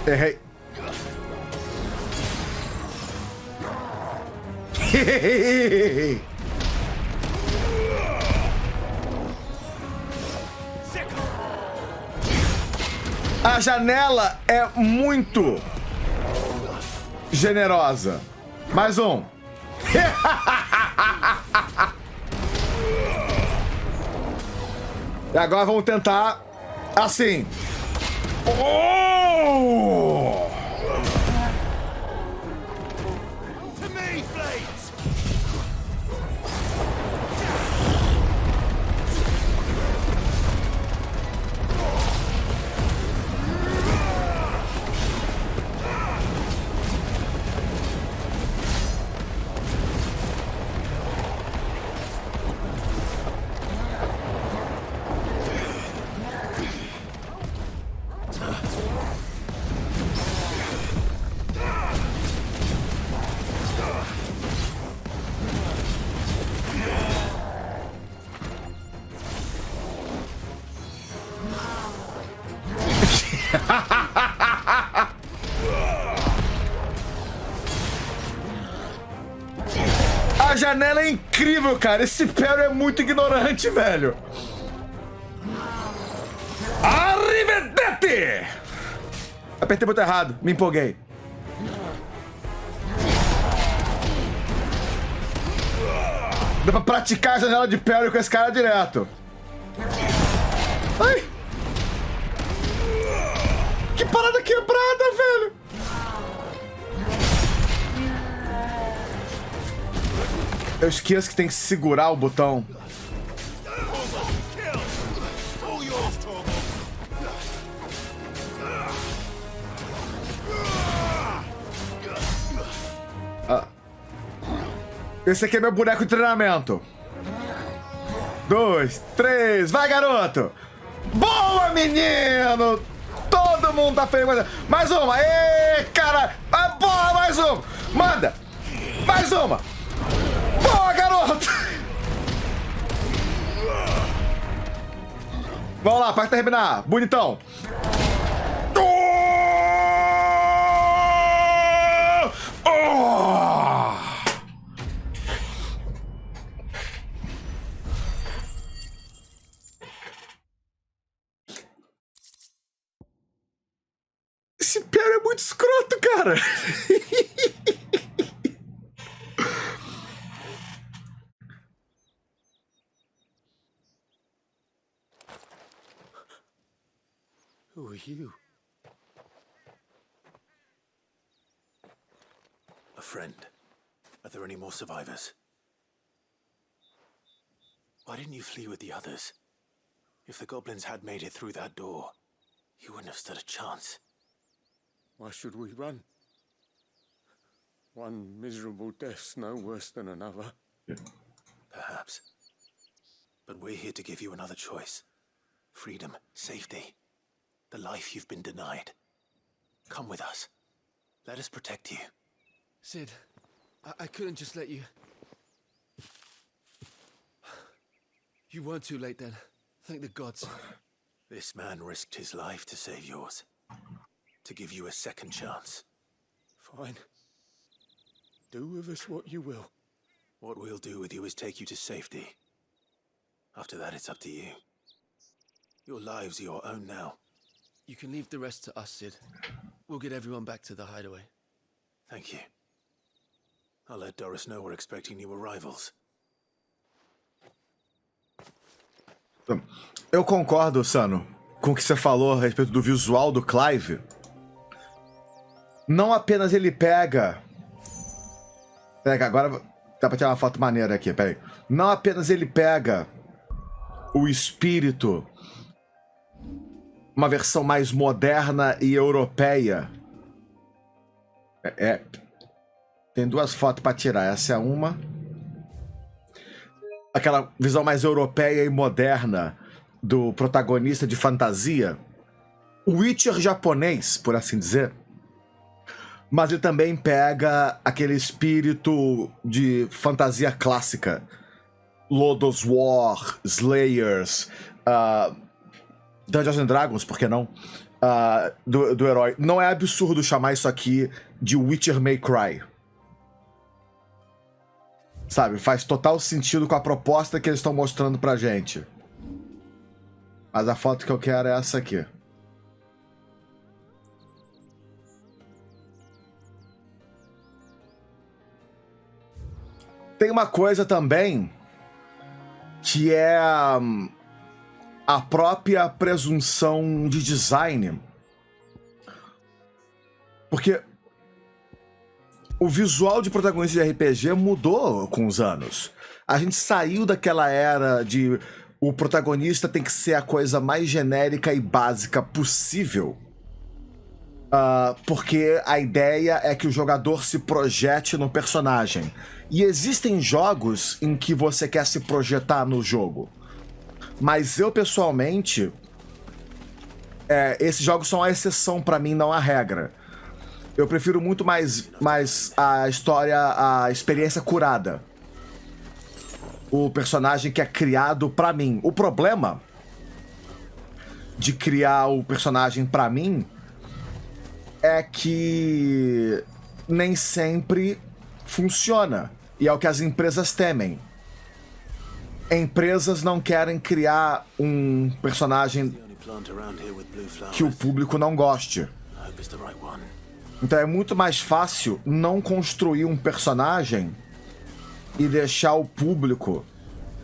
Errei. A janela é muito generosa. Mais um. E agora vamos tentar assim. Oh! To me, Blades! A janela é incrível, cara. Esse Perry é muito ignorante, velho. Arrivedete! Apertei o botão errado, me empolguei. Dá pra praticar a janela de Perry com esse cara direto. Ai! Que parada quebrada, velho! Eu esqueço que tem que segurar o botão. Esse aqui é meu boneco de treinamento. 2, 3, vai, garoto! Boa, menino! Todo mundo tá feliz. Mais uma! Ê, cara! Boa, mais uma! Manda! Mais uma! Boa, garoto! Vamos lá, para terminar. Bonitão. Esse Perry é muito escroto, cara. Who are you? A friend. Are there any more survivors? Why didn't you flee with the others? If the goblins had made it through that door, you wouldn't have stood a chance. Why should we run? One miserable death's no worse than another. Perhaps. But we're here to give you another choice. Freedom, safety. The life you've been denied. Come with us. Let us protect you. Sid, I couldn't just let you... You weren't too late then. Thank the gods. This man risked his life to save yours. To give you a second chance. Fine. Do with us what you will. What we'll do with you is take you to safety. After that, it's up to you. Your lives are your own now. You can leave the rest to us, Sid. We'll get everyone back to the hideaway. Thank you. I'll let Doris know we're expecting new arrivals. Eu concordo, Sano, com o que você falou a respeito do visual do Clive. Não apenas ele pega... Pega, agora dá pra tirar uma foto maneira aqui, peraí. Não apenas ele pega o espírito, uma versão mais moderna e europeia. Tem duas fotos pra tirar, essa é uma. Aquela visão mais europeia e moderna do protagonista de fantasia. O Witcher japonês, por assim dizer. Mas ele também pega aquele espírito de fantasia clássica. Lord of War, Slayers, Dungeons and Dragons, por que não? Do herói. Não é absurdo chamar isso aqui de Witcher May Cry. Sabe, faz total sentido com a proposta que eles estão mostrando pra gente. Mas a foto que eu quero é essa aqui. Tem uma coisa também que é a própria presunção de design. Porque o visual de protagonista de RPG mudou com os anos. A gente saiu daquela era de o protagonista tem que ser a coisa mais genérica e básica possível. Porque a ideia é que o jogador se projete no personagem. E existem jogos em que você quer se projetar no jogo. Mas eu, pessoalmente, esses jogos são a exceção pra mim, não a regra. Eu prefiro muito mais a história, a experiência curada. O personagem que é criado pra mim. O problema de criar o personagem pra mim é que nem sempre funciona. E é o que as empresas temem. Empresas não querem criar um personagem que o público não goste. Então é muito mais fácil não construir um personagem e deixar o público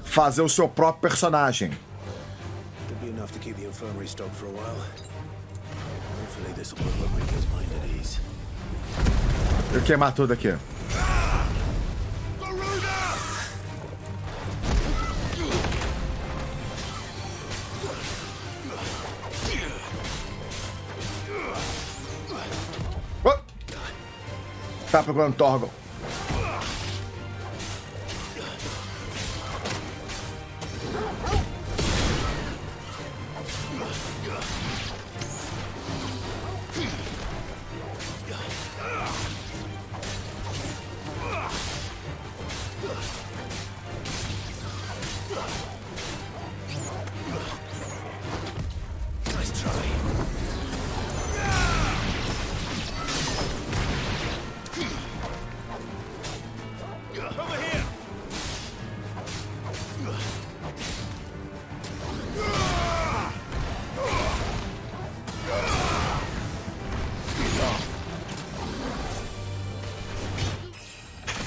fazer o seu próprio personagem. Eu queimar tudo aqui. Tá procurando Torgon.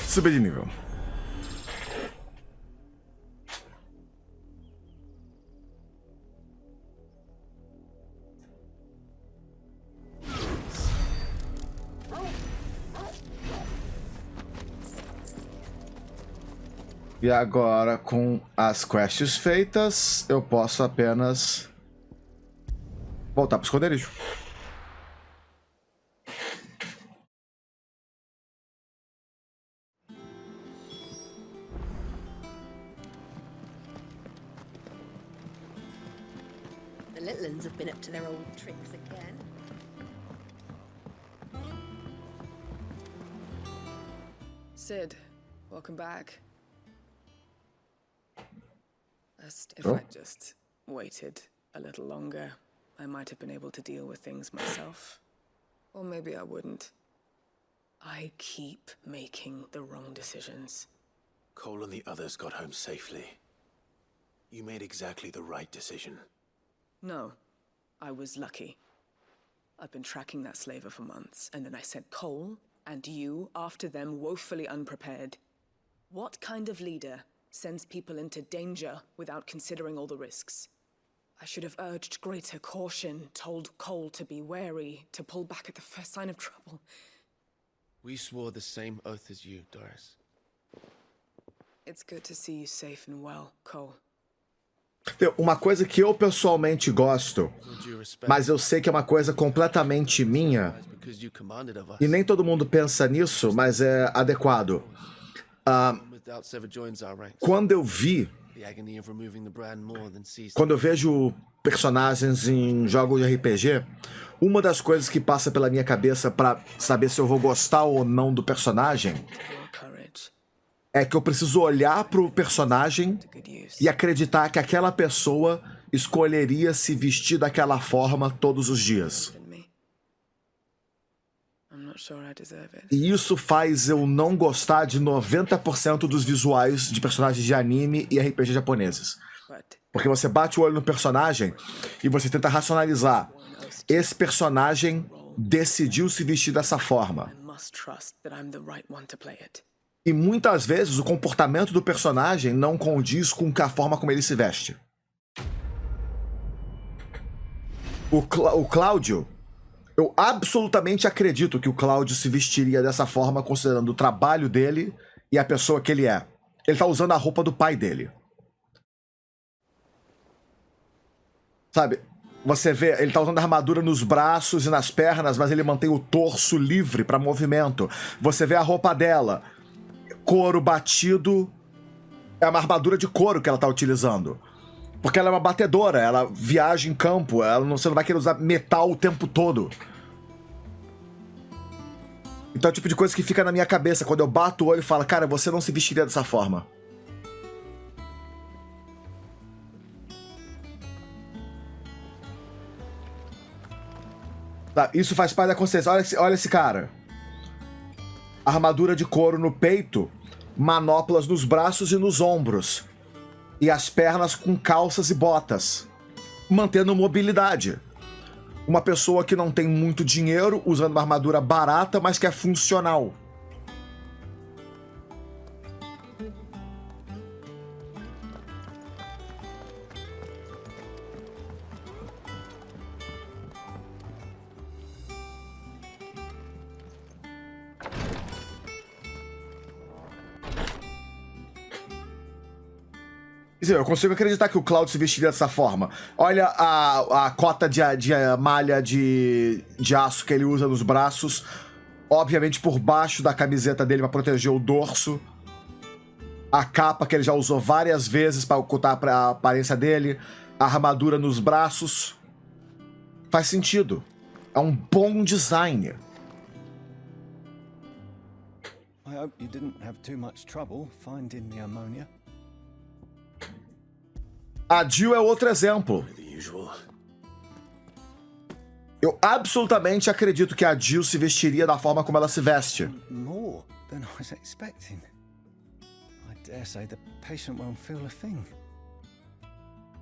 Subir de nível. E agora, com as quests feitas, eu posso apenas voltar para o esconderijo. Littlands have been up to their old tricks again. Sid, welcome back. If I'd just waited a little longer, I might have been able to deal with things myself. Or maybe I wouldn't. I keep making the wrong decisions. Cole and the others got home safely. You made exactly the right decision. No, I was lucky. I've been tracking that slaver for months, and then I sent Cole and you after them woefully unprepared. What kind of leader sends people into danger without considering all the risks? I should have urged greater caution, told Cole to be wary, to pull back at the first sign of trouble. We swore the same oath as you, Doris. It's good to see you safe and well, Cole. Uma coisa que eu pessoalmente gosto, mas eu sei que é uma coisa completamente minha, e nem todo mundo pensa nisso, mas é adequado. Quando eu vejo personagens em jogos de RPG, uma das coisas que passa pela minha cabeça para saber se eu vou gostar ou não do personagem é que eu preciso olhar pro personagem e acreditar que aquela pessoa escolheria se vestir daquela forma todos os dias. E isso faz eu não gostar de 90% dos visuais de personagens de anime e RPG japoneses. Porque você bate o olho no personagem e você tenta racionalizar. Esse personagem decidiu se vestir dessa forma. E muitas vezes o comportamento do personagem não condiz com a forma como ele se veste. O Cláudio, eu absolutamente acredito que o Cláudio se vestiria dessa forma considerando o trabalho dele e a pessoa que ele é. Ele tá usando a roupa do pai dele. Sabe, você vê, ele tá usando a armadura nos braços e nas pernas, mas ele mantém o torso livre para movimento. Você vê a roupa dela. Couro batido, é uma armadura de couro que ela tá utilizando. Porque ela é uma batedora, ela viaja em campo, você não vai querer usar metal o tempo todo. Então é o tipo de coisa que fica na minha cabeça quando eu bato o olho e falo, cara, você não se vestiria dessa forma. Tá, isso faz parte da consciência. Olha esse cara. Armadura de couro no peito, manoplas nos braços e nos ombros, e as pernas com calças e botas, mantendo mobilidade. Uma pessoa que não tem muito dinheiro, usando uma armadura barata, mas que é funcional. Eu consigo acreditar que o Cloud se vestiria dessa forma. Olha a cota de malha de aço que ele usa nos braços. Obviamente por baixo da camiseta dele para proteger o dorso. A capa que ele já usou várias vezes para ocultar a aparência dele. A armadura nos braços. Faz sentido. É um bom design. I hope you didn't have too much trouble finding the ammonia. A Jill é outro exemplo. Eu absolutamente acredito que a Jill se vestiria da forma como ela se veste. More than I was expecting. I dare say the patient won't feel a thing.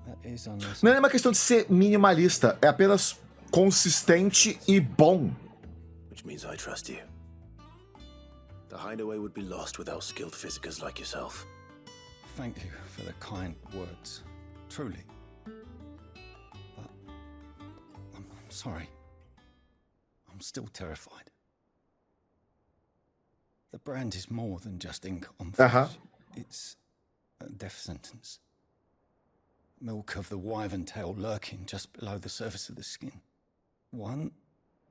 That is unless... Não é uma questão de ser minimalista, é apenas consistente e bom. Which means I trust you. The hideaway would be lost without skilled physicers like yourself. Thank you for the kind words. Truly. But I'm sorry. I'm still terrified. The brand is more than just ink on flesh. It's a death sentence. Milk of the wyvern tail lurking just below the surface of the skin. One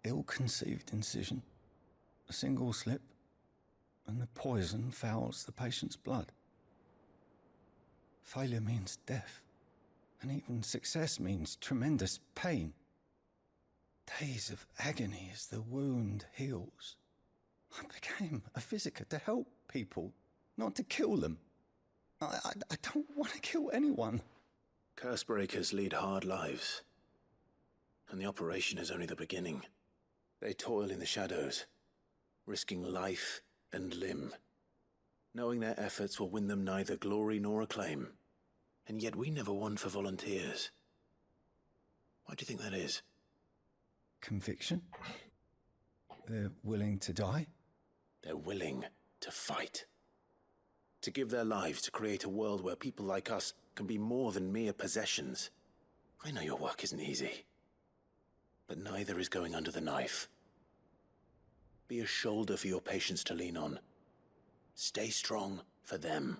ill-conceived incision, a single slip, and the poison fouls the patient's blood. Failure means death. And even success means tremendous pain. Days of agony as the wound heals. I became a physiker to help people, not to kill them. I don't want to kill anyone. Cursebreakers lead hard lives. And the operation is only the beginning. They toil in the shadows, risking life and limb, knowing their efforts will win them neither glory nor acclaim. And yet we never won for volunteers. Why do you think that is? Conviction? They're willing to die? They're willing to fight. To give their lives to create a world where people like us can be more than mere possessions. I know your work isn't easy. But neither is going under the knife. Be a shoulder for your patients to lean on. Stay strong for them.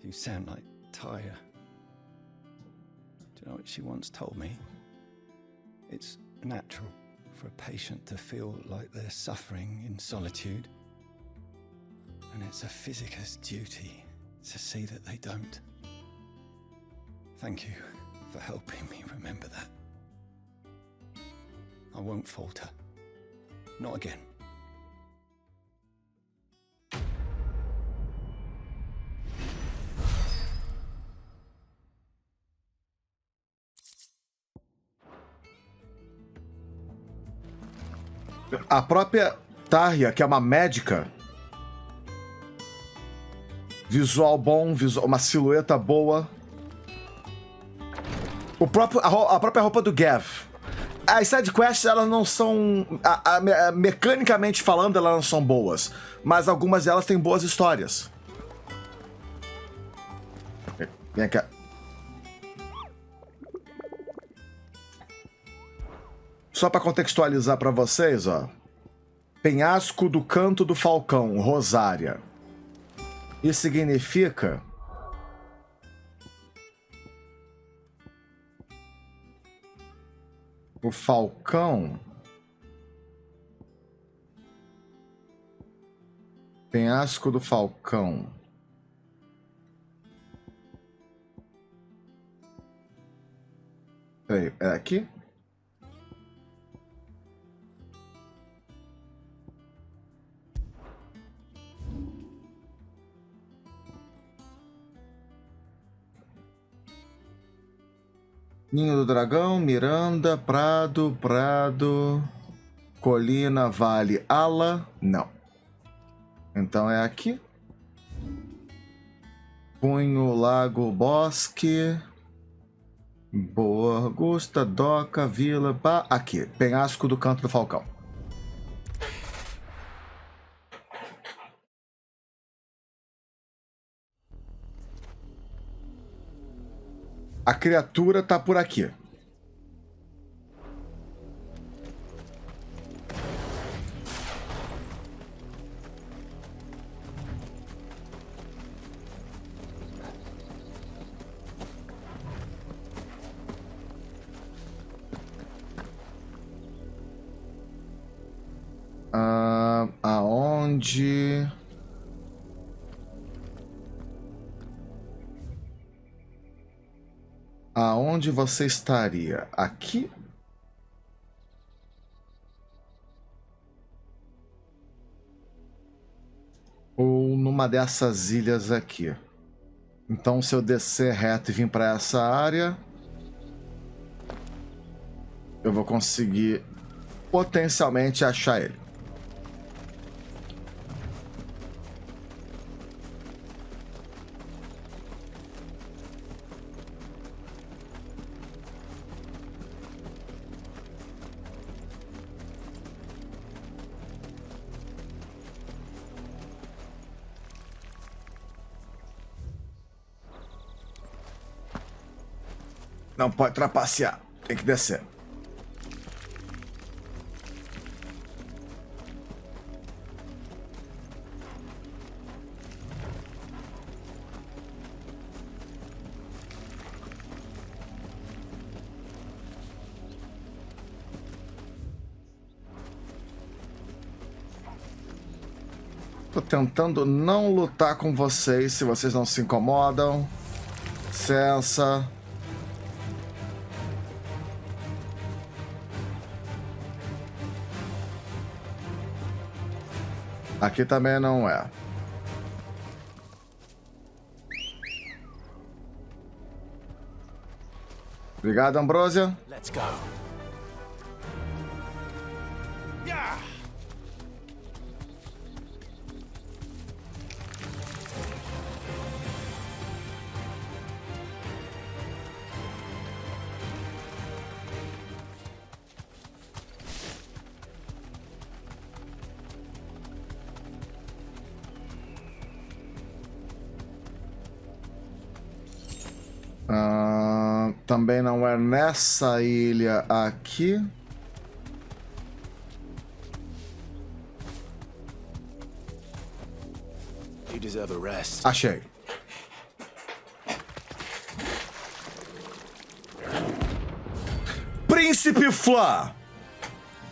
You sound like Taya. Do you know what she once told me? It's natural for a patient to feel like they're suffering in solitude. And it's a physiker's duty to see that they don't. Thank you for helping me remember that. I won't falter. Not again. A própria Tarja, que é uma médica, visual bom, uma silhueta boa. A própria roupa do Gav. As sidequests, elas não são... mecanicamente falando, elas não são boas. Mas algumas delas têm boas histórias. Vem cá. Só para contextualizar para vocês, ó. Penhasco do Canto do Falcão, Rosária. Isso significa... O Falcão... Penhasco do Falcão. Peraí, é aqui? Ninho do Dragão, Miranda, Prado, Colina, Vale, Ala. Não. Então é aqui. Punho, lago, bosque. Boa, Augusta, Doca, Vila, pá. Aqui, penhasco do Canto do Falcão. A criatura tá por aqui. Aonde? Aonde você estaria? Aqui? Ou numa dessas ilhas aqui? Então, se eu descer reto e vir para essa área, eu vou conseguir potencialmente achar ele. Não pode trapacear, tem que descer. Tô tentando não lutar com vocês, se vocês não se incomodam. Licença. Aqui também não é. Obrigado, Ambrósia. Let's go. Também não é nessa ilha aqui. You deserve a rest. Achei. Príncipe Flá.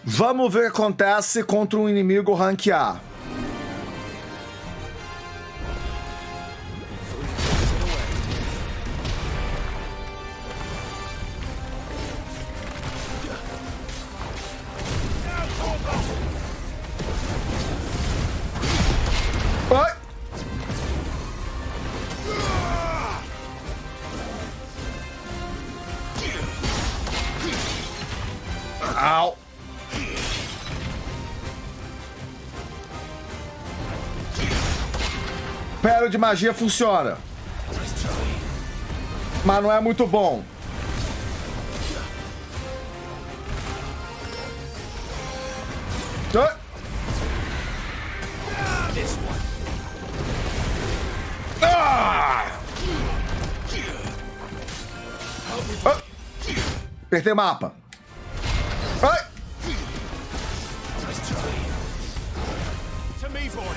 Vamos ver o que acontece contra um inimigo rank A. Au. Pérola de magia funciona, mas não é muito bom. Apertei mapa. Ai. To me, boy.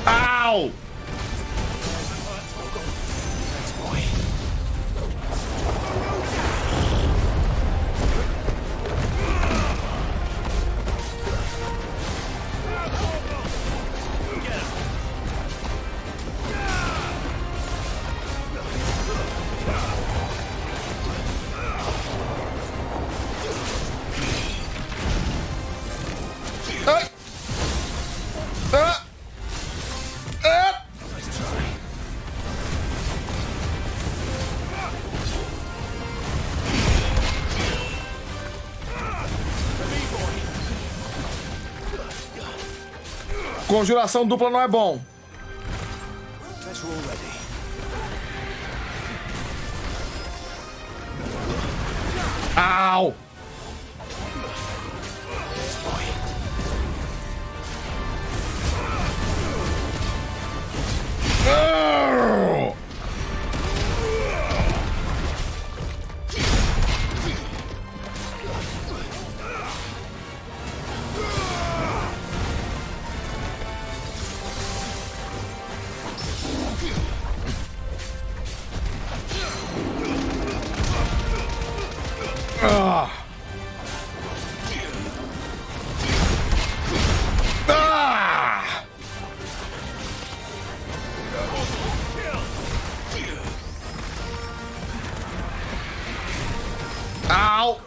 Au! Conjuração dupla não é bom. Au! Au!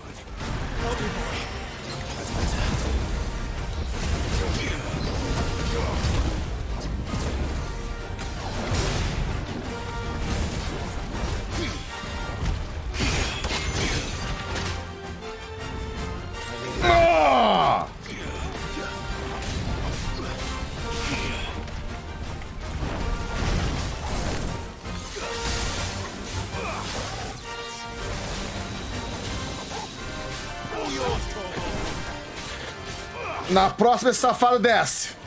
Na próxima, esse safado desce.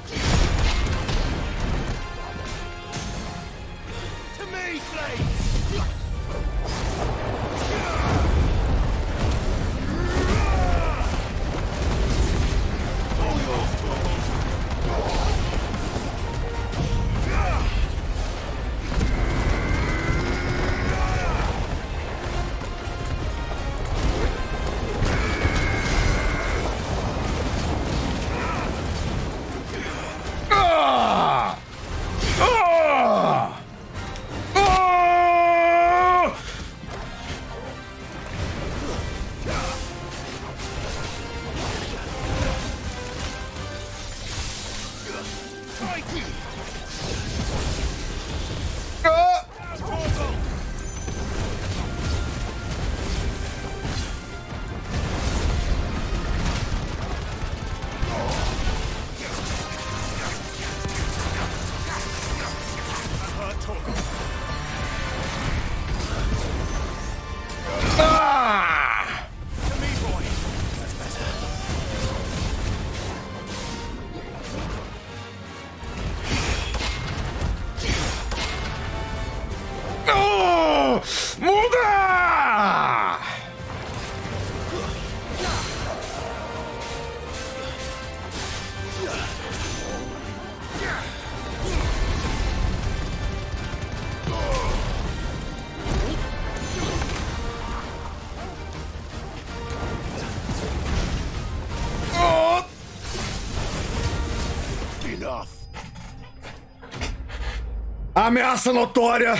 Ameaça notória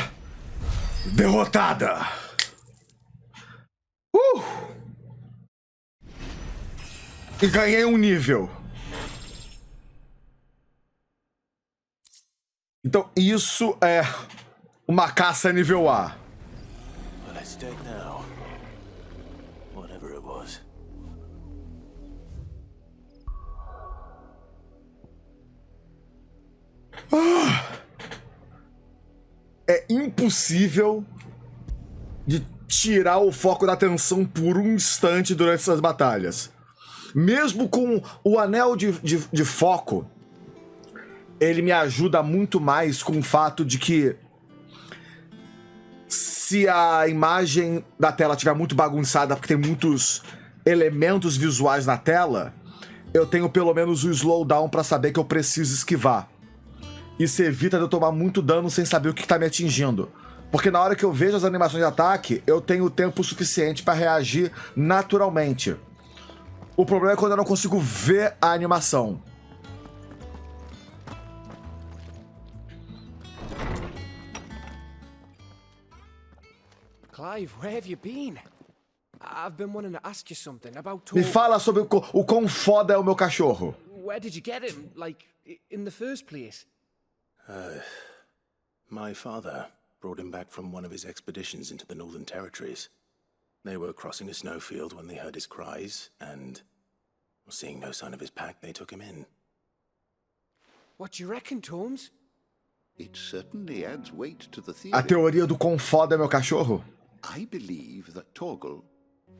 derrotada. E ganhei um nível. Então isso é uma caça nível A. Let's take now. Whatever it was. É impossível de tirar o foco da atenção por um instante durante essas batalhas. Mesmo com o anel de foco, ele me ajuda muito mais com o fato de que se a imagem da tela estiver muito bagunçada porque tem muitos elementos visuais na tela, eu tenho pelo menos o slowdown pra saber que eu preciso esquivar. Isso evita de eu tomar muito dano sem saber o que tá me atingindo. Porque na hora que eu vejo as animações de ataque, eu tenho tempo suficiente pra reagir naturalmente. O problema é quando eu não consigo ver a animação. Clive, where have you been? I've been wanting to ask you something about Me fala sobre o quão foda é o meu cachorro. Where did you get him? Like, in the first place? My father brought him back from one of his expeditions into the Northern Territories. They were crossing a snowfield when they heard his cries, and seeing no sign of his pack, they took him in. What do you reckon, Torms? It certainly adds weight to the theory. A teoria do quão foda é meu cachorro? I believe that Torgal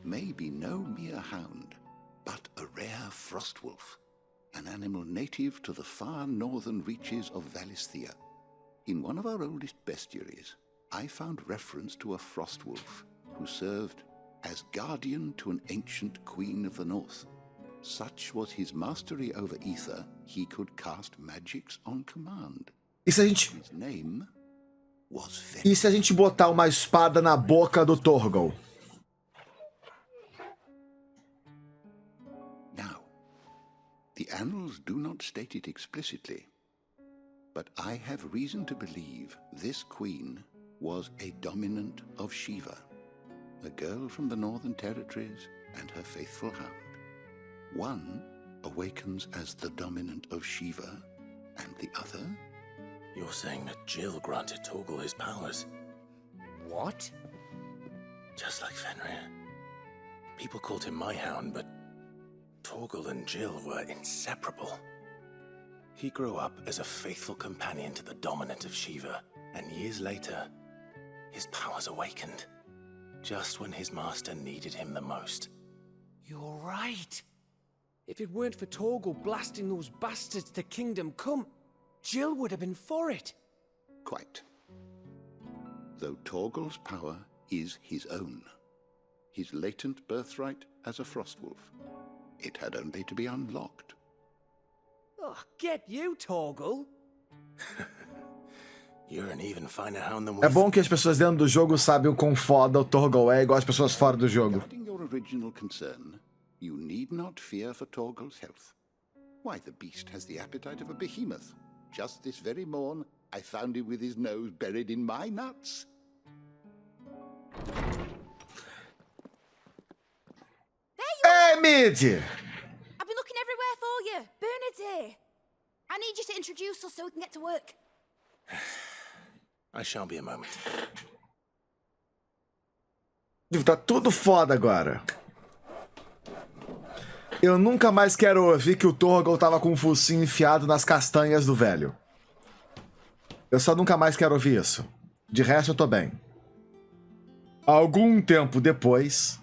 may be no mere hound, but a rare frostwolf, an animal native to the far northern reaches of Valisthea. In one of our oldest bestiaries, I found reference to a frostwolf who served as guardian to an ancient queen of the north. Such was his mastery over ether, he could cast magics on command. E se a gente... His name was E se a gente botar uma espada na boca do Torgal? Now, the annals do not state it explicitly, but I have reason to believe this queen was a dominant of Shiva, a girl from the Northern Territories and her faithful hound. One awakens as the dominant of Shiva, and the other... You're saying that Jill granted Torgal his powers? What? Just like Fenrir. People called him my hound, but Torgal and Jill were inseparable. He grew up as a faithful companion to the dominant of Shiva, and years later, his powers awakened, just when his master needed him the most. You're right. If it weren't for Torgal blasting those bastards to Kingdom Come, Jill would have been for it. Quite. Though Torgal's power is his own, his latent birthright as a frostwolf, it had only to be unlocked. Oh, get you, Torgal. You're an even finer hound than we. É bom que as pessoas dentro do jogo sabem o quão foda o Torgal é, igual as pessoas fora do jogo. Regarding your original concern, you need not fear for Torgal's health. Why, the beast has the appetite of a behemoth. Just this very morn, I found him with his nose buried in my nuts. Hey, Mid! I've been looking everywhere for you. Bernard's here. I need you to introduce us so we can get to work. I shall be a moment. Tá tudo foda agora. Eu nunca mais quero ouvir que o Torgal tava com o focinho enfiado nas castanhas do velho. Eu só nunca mais quero ouvir isso. De resto, eu tô bem. Algum tempo depois...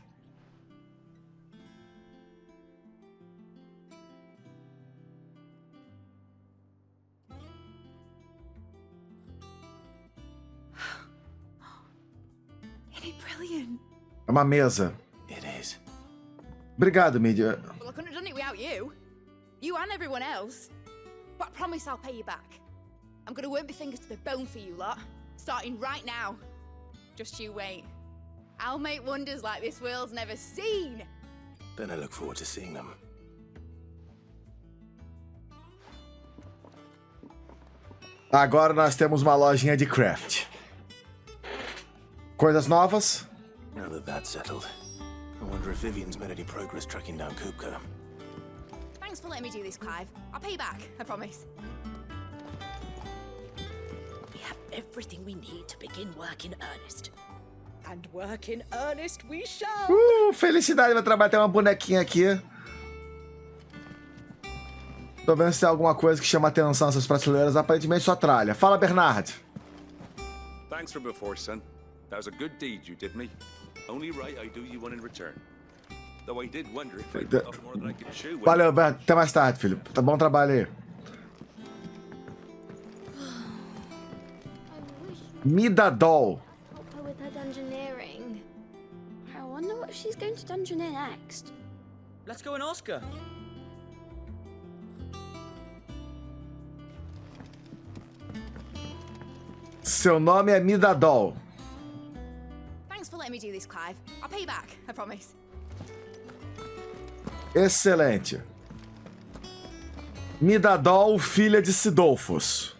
É uma mesa. It is. Obrigado, Mídia. Well, I couldn't have done it without you. You and everyone else. But I promise I'll pay you back. I'm gonna work my fingers to the bone for you lot. Starting right now. Just you wait. I'll make wonders like this world's never seen. Then I look forward to seeing them. Agora nós temos uma lojinha de craft. Coisas novas? Now that that's settled, I wonder if Vivian's made any progress tracking down Kupka. Thanks for letting me do this, Clive. I'll pay you back, I promise. We have everything we need to begin work in earnest. And work in earnest we shall! Felicidade, meu trabalho tem uma bonequinha aqui. Tô vendo se tem alguma coisa que chama atenção nessas prateleiras. Aparentemente só tralha. Fala, Bernard. Thanks for before, son. That was a good deed you did me. Only right I do you one in return. Though I did wonder if I bit off more than I could chew. Valeu, Bernard. Até mais tarde, filho. Tá bom trabalho aí. Midadol. Help her with her dungeoneering. I wonder what she's going to dungeoneer next. Let's go and ask her. Seu nome é Midadol. Thanks for letting me do this, Clive. I'll pay you back, I promise. Excelente. Midadol, filha de Sidolfos.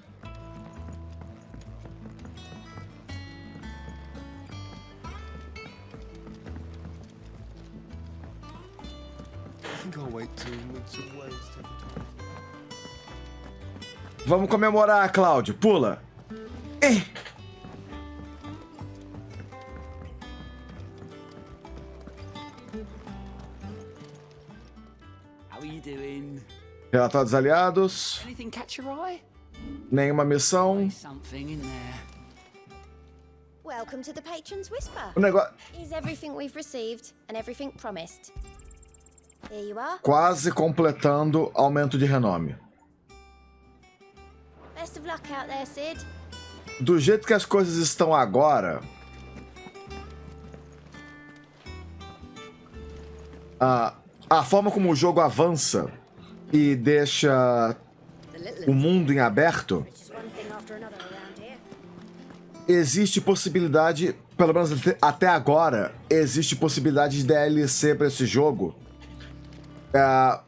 Vamos comemorar, Cláudio. Pula. Relatório dos aliados. Nenhuma missão. Welcome to the Patron's Whisper. O negócio... Is everything we've received and everything promised. Here you are. Quase completando aumento de renome. Best of luck out there, Sid. Do jeito que as coisas estão agora... A forma como o jogo avança e deixa o mundo em aberto, existe possibilidade, pelo menos até agora, existe possibilidade de DLC para esse jogo.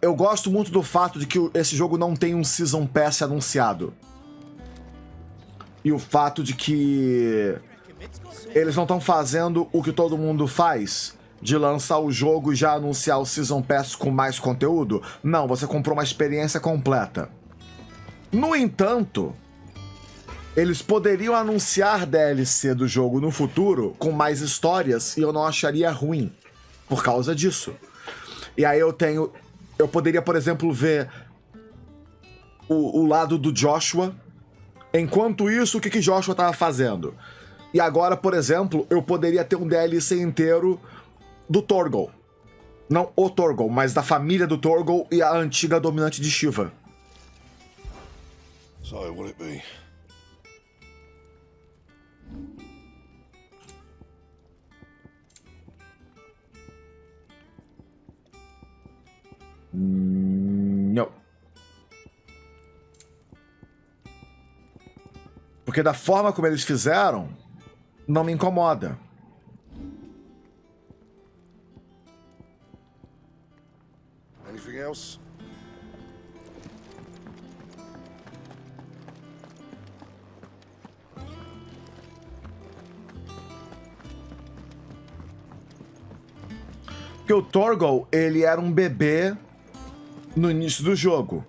Eu gosto muito do fato de que esse jogo não tem um Season Pass anunciado. E o fato de que eles não estão fazendo o que todo mundo faz, de lançar o jogo e já anunciar o Season Pass com mais conteúdo. Não, você comprou uma experiência completa. No entanto, eles poderiam anunciar DLC do jogo no futuro com mais histórias e eu não acharia ruim por causa disso. E aí eu poderia, por exemplo, ver o lado do Joshua. Enquanto isso, o que Joshua estava fazendo? E agora, por exemplo, eu poderia ter um DLC inteiro do Torgal. Não o Torgal, mas da família do Torgal e a antiga dominante de Shiva. So, will it be? Não. Porque da forma como eles fizeram, não me incomoda. Anything else? Porque o Torgal, ele era um bebê no início do jogo.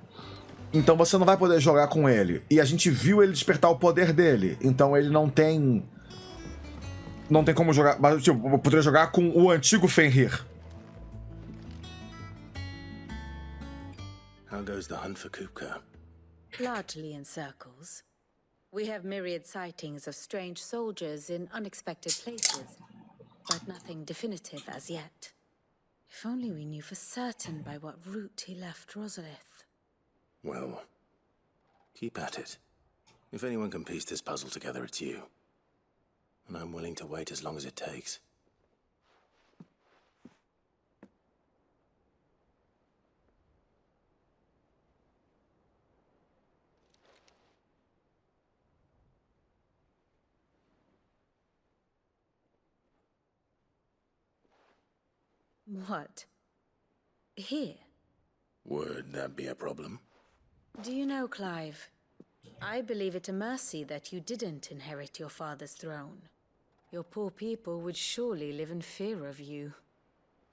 Então você não vai poder jogar com ele. E a gente viu ele despertar o poder dele. Então ele não tem... Não tem como jogar... Mas, tipo, eu poderia jogar com o antigo Fenrir. How goes the hunt for Kupka? Largely in circles. We have myriad sightings of strange soldiers in unexpected places, but nothing definitive as yet. If only we knew for certain by what route he left Rosalith. Well, keep at it. If anyone can piece this puzzle together, it's you. And I'm willing to wait as long as it takes. What? Here? Would that be a problem? Do you know, Clive, I believe it a mercy that you didn't inherit your father's throne. Your poor people would surely live in fear of you.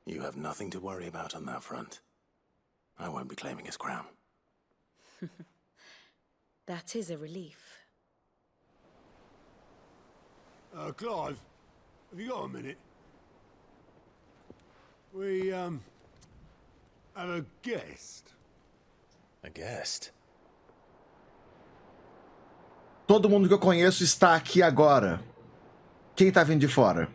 You have nothing to worry about on that front. I won't be claiming his crown. That is a relief. Clive, have you got a minute? We, have a guest. A guest? Todo mundo que eu conheço está aqui agora. Quem tá vindo de fora?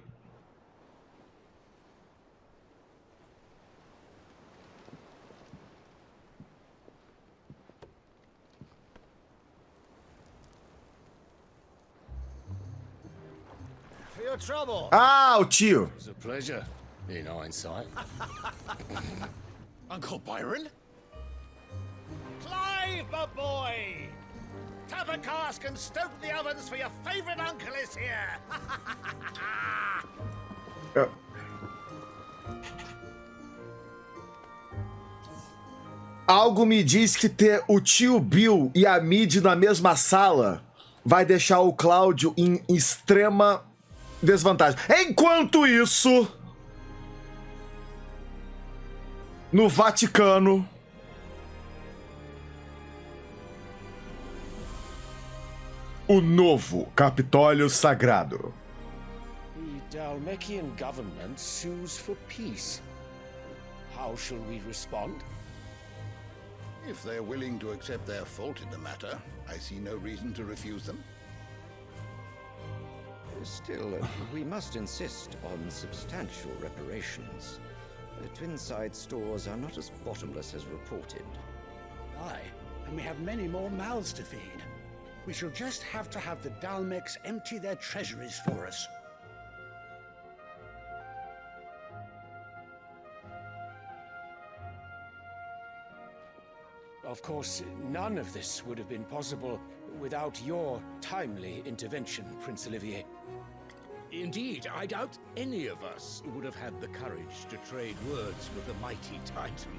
For your trouble. Ah, o tio. It's a pleasure, in hindsight. Uncle Byron? Clive, my boy! Tap a cask and stoke the ovens for your favorite uncle is here. Algo me diz que ter o tio Bill e a Mid na mesma sala vai deixar o Cláudio em extrema desvantagem. Enquanto isso, no Vaticano, o novo Capitólio Sagrado. The Dalmekian government sues for peace. How shall we respond? If they're willing to accept their fault in the matter, I see no reason to refuse them. Still, we must insist on substantial reparations. The Twinside stores are not as bottomless as reported. Aye, and we have many more mouths to feed. We shall just have to have the Dalmecs empty their treasuries for us. Of course, none of this would have been possible without your timely intervention, Prince Olivier. Indeed, I doubt any of us would have had the courage to trade words with the mighty Titan,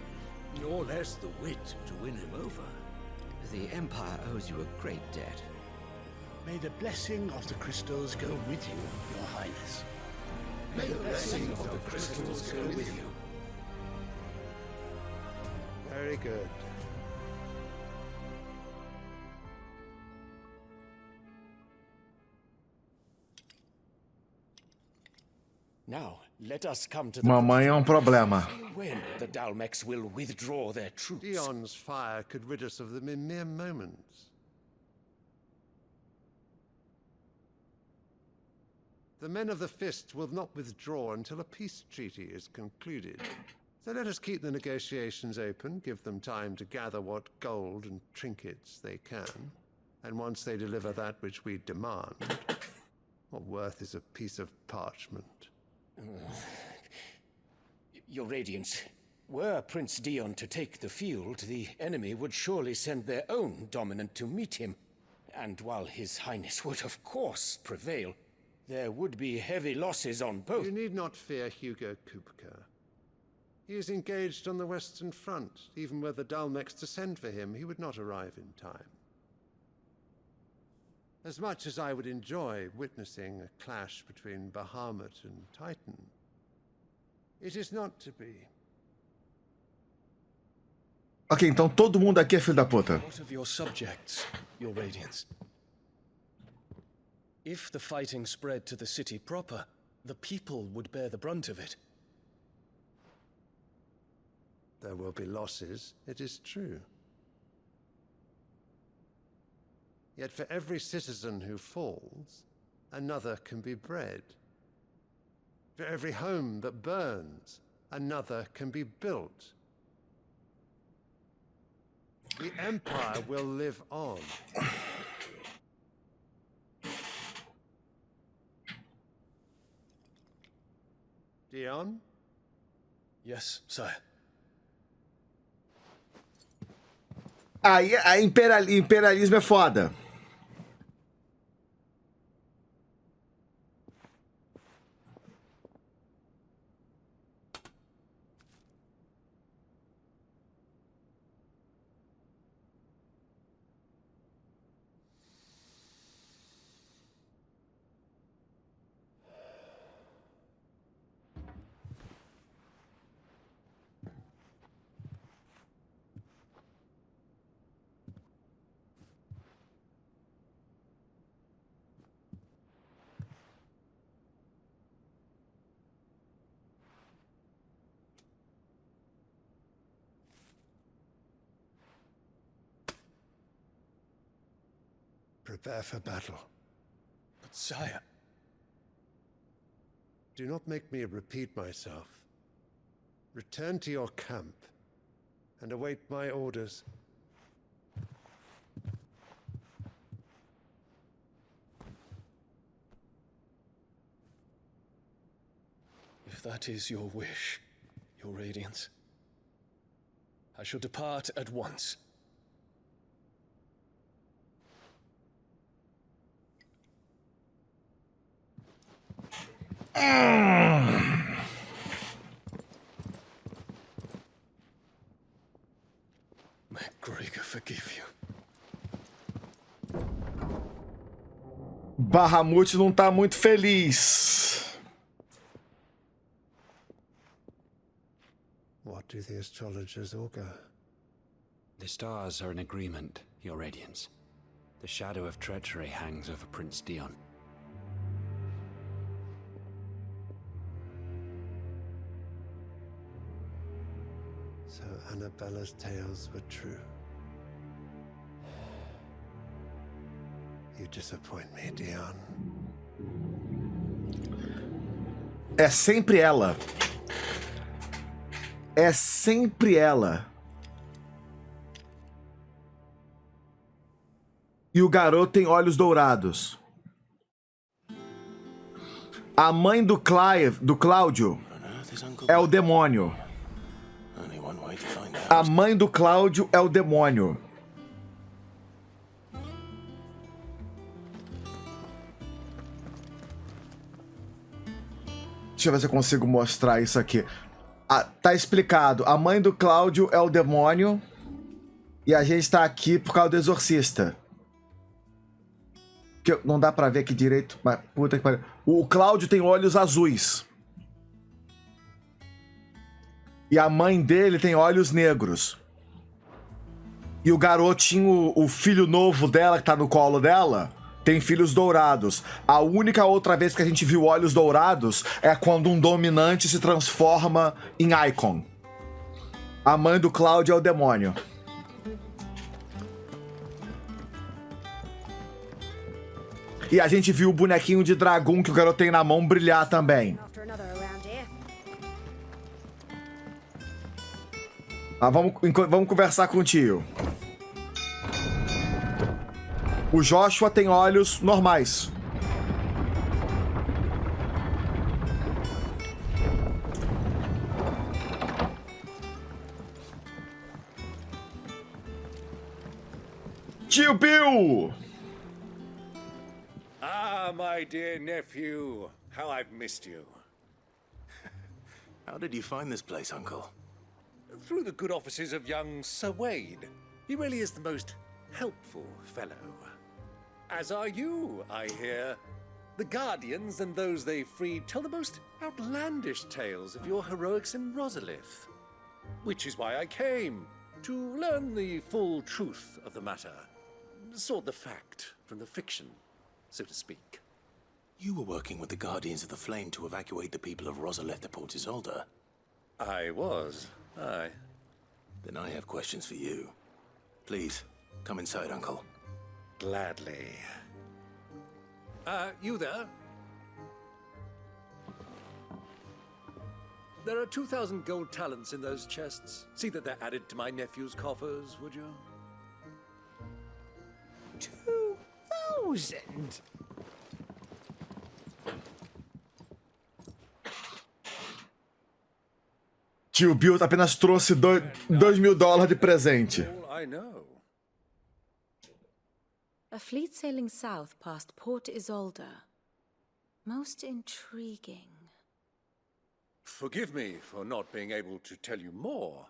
nor less the wit to win him over. The Empire owes you a great debt. May the blessing of the crystals go with you, Your Highness. May the blessing of the crystals go with you. Very good. Now, let us come to the Mamãe é problema. when the Dalmecs will withdraw their troops. Dion's fire could rid us of them in mere moments. The men of the Fist will not withdraw until a peace treaty is concluded. So let us keep the negotiations open, give them time to gather what gold and trinkets they can. And once they deliver that which we demand, what worth is a piece of parchment? Your Radiance, were Prince Dion to take the field, the enemy would surely send their own dominant to meet him. And while His Highness would of course prevail, there would be heavy losses on both. You need not fear Hugo Kupka. He is engaged on the Western Front. Even were the Dalmecs to send for him, he would not arrive in time. As much as I would enjoy witnessing a clash between Bahamut and Titan, it is not to be. Ok, então todo mundo aqui é filho da puta. What of your subjects, Your Radiance? If the fighting spread to the city proper, the people would bear the brunt of it. There will be losses, it is true. Yet for every citizen who falls, another can be bred. For every home that burns, another can be built. The Empire will live on. Dion? Yes, sire. Aí a imperialismo é foda. Prepare for battle. But sire... Do not make me repeat myself. Return to your camp and await my orders. If that is your wish, Your Radiance, I shall depart at once. McGregor forgive you. Bahamut não tá muito feliz. What do the astrologers augur? The stars are in agreement, Your Radiance. The shadow of treachery hangs over Prince Dion. So Annabella's tales were true. You disappoint me, Dion. É sempre ela. É sempre ela. E o garoto tem olhos dourados. A mãe do Cláudio é o demônio. A mãe do Cláudio é o demônio. Deixa eu ver se eu consigo mostrar isso aqui. Ah, tá explicado. A mãe do Cláudio é o demônio. E a gente tá aqui por causa do exorcista. Que não dá pra ver aqui direito, mas puta que pariu. O Cláudio tem olhos azuis. E a mãe dele tem olhos negros. E o garotinho, o filho novo dela, que tá no colo dela, tem filhos dourados. A única outra vez que a gente viu olhos dourados é quando um dominante se transforma em Icon. A mãe do Cláudio é o demônio. E a gente viu o bonequinho de dragão que o garoto tem na mão brilhar também. Ah, vamos conversar com o tio. O Joshua tem olhos normais. Tio Bill! Ah, my dear nephew. How I've missed you. How did you find this place, Uncle? Through the good offices of young Sir Wade. He really is the most helpful fellow. As are you, I hear. The Guardians and those they freed tell the most outlandish tales of your heroics in Rosalith. Which is why I came, to learn the full truth of the matter. Sort the fact from the fiction, so to speak. You were working with the Guardians of the Flame to evacuate the people of Rosalith to Port Isolde. I was, aye. Then I have questions for you. Please, come inside, Uncle. Gladly. You there? There are 2,000 gold talents in those chests. See that they're added to my nephew's coffers, would you? 2,000? Tio Bill apenas trouxe $2.000 de presente. I know. A fleet sailing south past Port Isolde. Most intriguing. Forgive me for not being able to tell you more.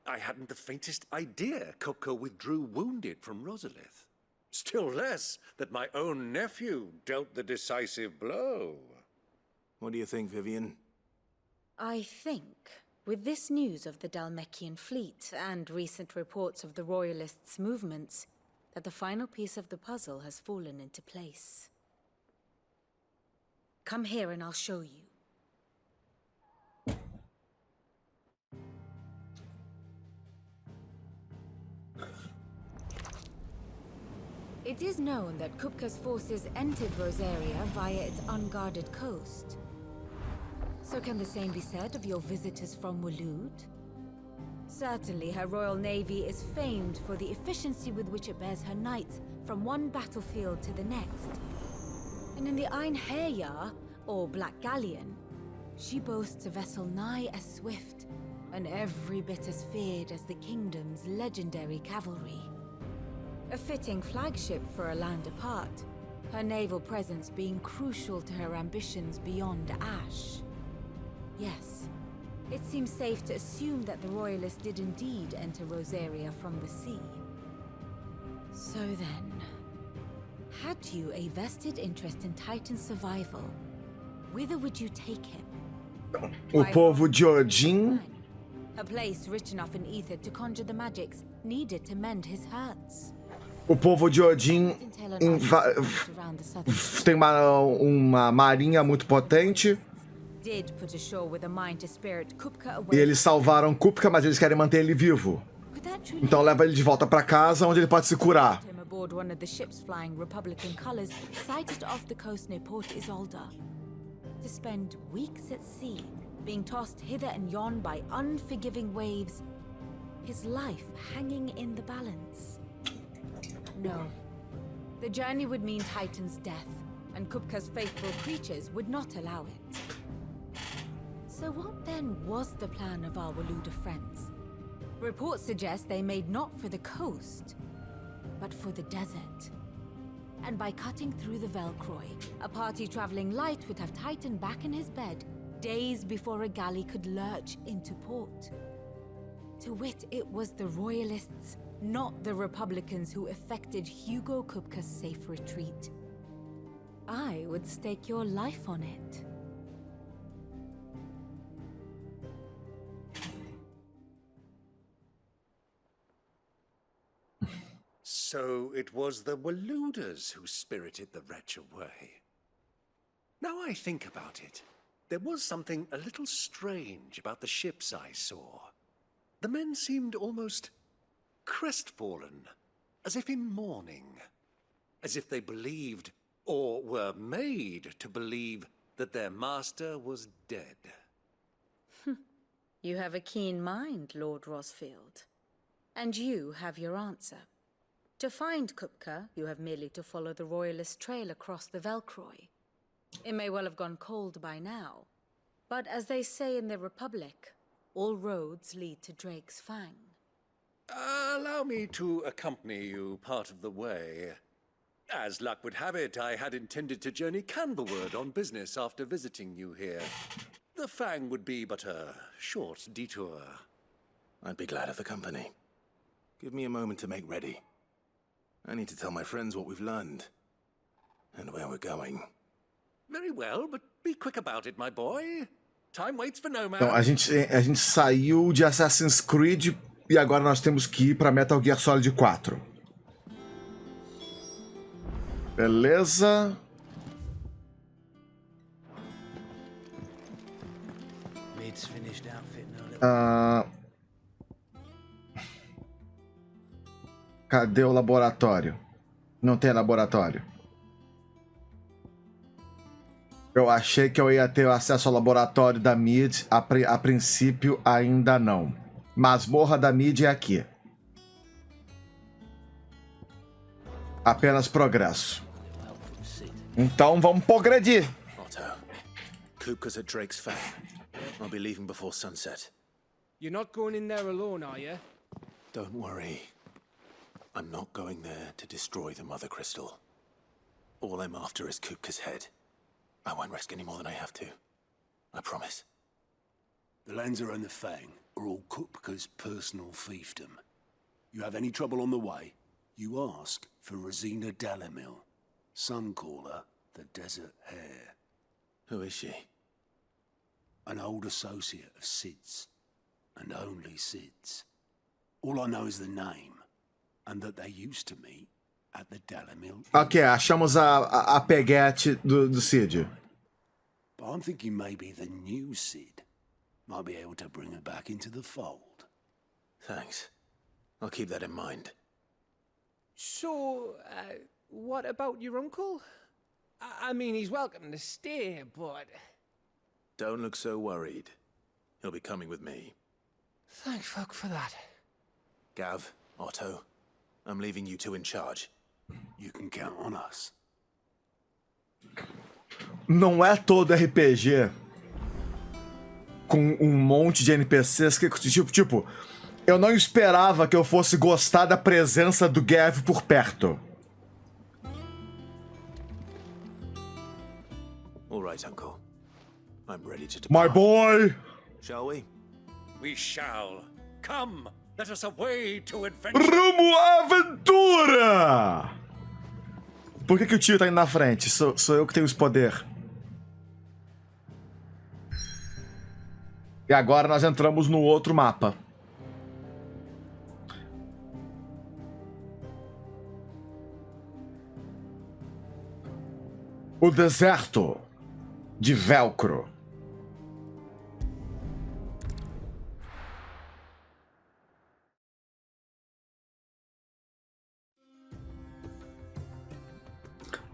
I hadn't the faintest idea Coco withdrew wounded from Rosalith. Still less that my own nephew dealt the decisive blow. What do you think, Vivian? I think, with this news of the Dhalmekian fleet and recent reports of the Royalists' movements, that the final piece of the puzzle has fallen into place. Come here and I'll show you. It is known that Kupka's forces entered Rosaria via its unguarded coast. So can the same be said of your visitors from Waloed? Certainly her royal navy is famed for the efficiency with which it bears her knights from one battlefield to the next. And in the Einherjar, or Black Galleon, she boasts a vessel nigh as swift and every bit as feared as the kingdom's legendary cavalry. A fitting flagship for a land apart, her naval presence being crucial to her ambitions beyond Ash. Yes, it seems safe to assume that the Royalists did indeed enter Rosaria from the sea. So then, had you a vested interest in Titan's survival, whither would you take him? O povo de Odin. A place rich enough in ether to conjure the magics needed to mend his hurts. O povo de Odin tem uma marinha muito potente. Did put ashore with a mind to spirit Kupka away. E eles salvaram Kupka, mas eles querem manter ele vivo. Então leva ele de volta para casa, onde ele pode se curar. Him aboard one of the ships flying Republican colors, sighted off the coast near Port Isolde. To spend weeks at sea, being tossed hither and yon by unforgiving waves, his life hanging in the balance. No. The journey would mean Titan's death, and Kupka's faithful creatures would not allow it. So what then was the plan of our Waluda friends? Reports suggest they made not for the coast, but for the desert. And by cutting through the Velcroy, a party traveling light would have Titan back in his bed days before a galley could lurch into port. To wit, it was the Royalists, not the Republicans, who effected Hugo Kupka's safe retreat. I would stake your life on it. So it was the Waludas who spirited the wretch away. Now I think about it, there was something a little strange about the ships I saw. The men seemed almost crestfallen, as if in mourning, as if they believed, or were made to believe, that their master was dead. You have a keen mind, Lord Rosfield. And you have your answer. To find Kupka, you have merely to follow the Royalist trail across the Velcroy. It may well have gone cold by now, but as they say in the Republic, all roads lead to Drake's Fang. Allow me to accompany you part of the way. As luck would have it, I had intended to journey Canberward on business after visiting you here. The Fang would be but a short detour. I'd be glad of the company. Give me a moment to make ready. I need to tell my friends what we've learned. And where we're going. Very well, but be quick about it, my boy. Time waits for no man. Então, a gente saiu de Assassin's Creed e agora nós temos que ir para Metal Gear Solid 4. Beleza. Cadê o laboratório? Não tem laboratório. Eu achei que eu ia ter acesso ao laboratório da Mid. A princípio, ainda não. Masmorra da Mid é aqui. Apenas progresso. Então vamos progredir. Otto, Kupka's at Drake's Fang. I'll be leaving before sunset. You're not going in there alone, are you? Don't worry. I'm not going there to destroy the Mother Crystal. All I'm after is Kupka's head. I won't risk any more than I have to. I promise. The Lancer and the Fang are all Kupka's personal fiefdom. You have any trouble on the way, you ask for Rosina Dalamil. Some call her the Desert Hare. Who is she? An old associate of Sid's. And only Sid's. All I know is the name, and that they used to meet at the Dalamil. Ok, achamos a peguete do Cid. But I'm thinking maybe the new Sid might be able to bring her back into the fold. Thanks. I'll keep that in mind. So, what about your uncle? I mean, he's welcome to stay, but... Don't look so worried. He'll be coming with me. Thank fuck for that. Gav, Otto, I'm leaving you two in charge. You can count on us. Não é todo RPG com um monte de NPCs que, tipo, eu não esperava que eu fosse gostar da presença do Gav por perto. right, Uncle. I'm ready to My depart. boy! Shall we? We shall. Come, let us away to adventure. Rumo à aventura! Por que o tio tá indo na frente? Sou eu que tenho esse poder. E agora nós entramos no outro mapa. O deserto de velcro.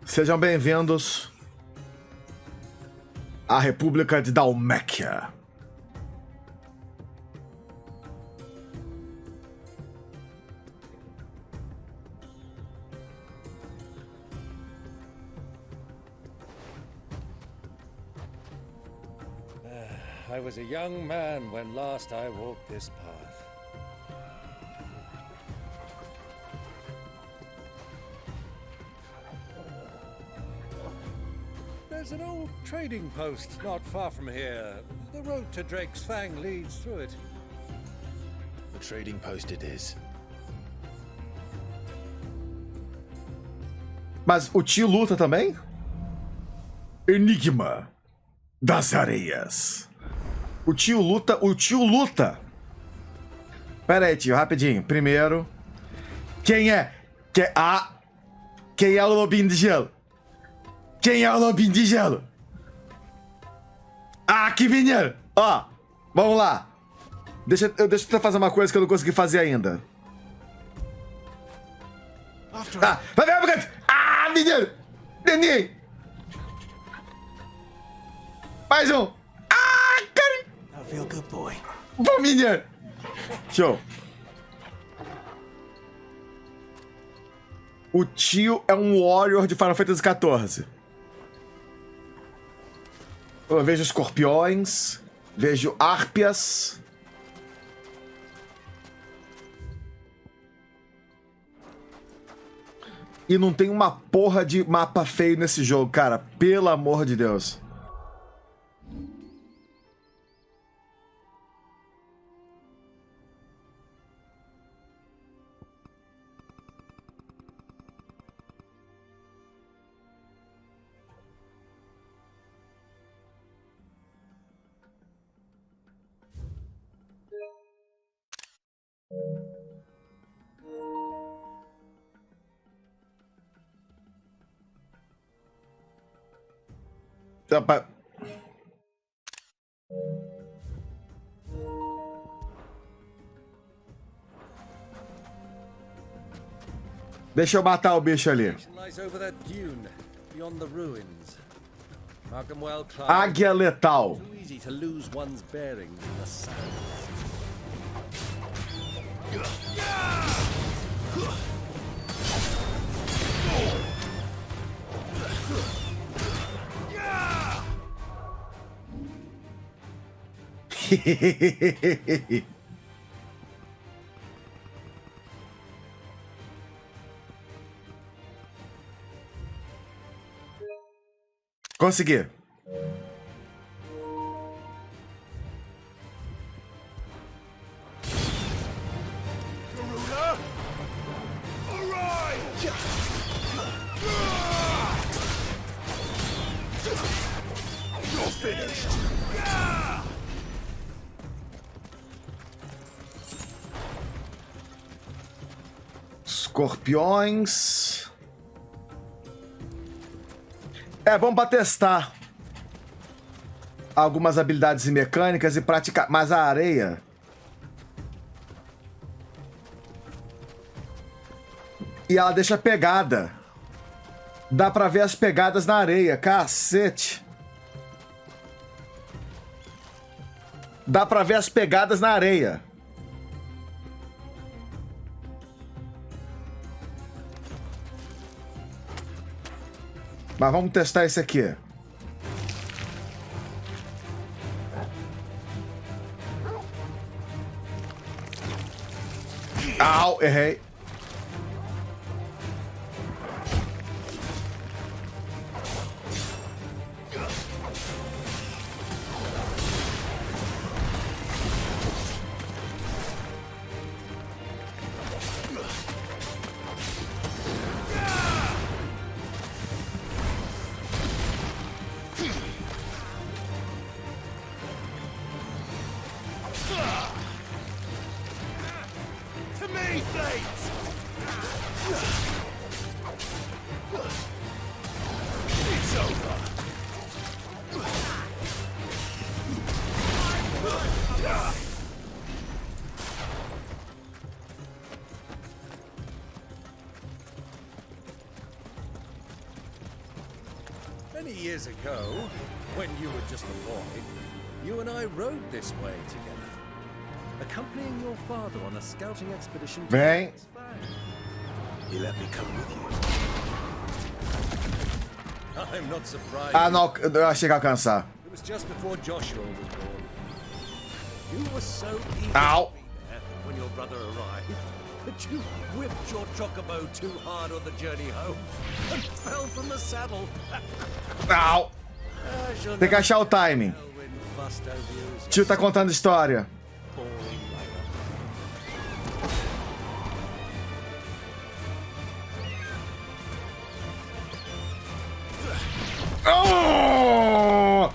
Sejam bem-vindos à República de Dalméquia. I was a young man when last I walked this path. There's an old trading post not far from here. The road to Drake's Fang leads through it. The trading post it is. Mas o tio luta também? Enigma das Areias. O tio luta. Pera aí, tio, rapidinho. Primeiro, quem é o lobinho de gelo? Quem é o lobinho de gelo? Ah, que vinha! Ó, vamos lá. Deixa eu fazer uma coisa que eu não consegui fazer ainda. Ah, vai ver, porque... Ah, menino! Neném! Mais um! Ah, cara! I feel good, boy. Bom, menino! Show! O tio é um warrior de Final Fantasy XIV. Eu vejo escorpiões, vejo árpias. E não tem uma porra de mapa feio nesse jogo, cara. Pelo amor de Deus. Deixa eu matar o bicho ali. Águia letal. Consegui. Escorpiões. É bom pra testar algumas habilidades e mecânicas e praticar. Mas a areia... E ela deixa pegada. Dá pra ver as pegadas na areia. Cacete. Dá pra ver as pegadas na areia. Mas vamos testar esse aqui. Au, errei. me, thieves! It's over. Many years ago, when you were just a boy, you and I rode this way together, accompanying your father on a scouting expedition to Bem. He let me come with you. I'm not surprised. Ah, não, eu achei que ia alcançar. It was just before Joshua was born. You were so eager Ow. to be there when your brother arrived that you whipped your chocobo too hard on the journey home and fell from the saddle. Au! Tem que achar o timing. Tio tá contando história. Oh!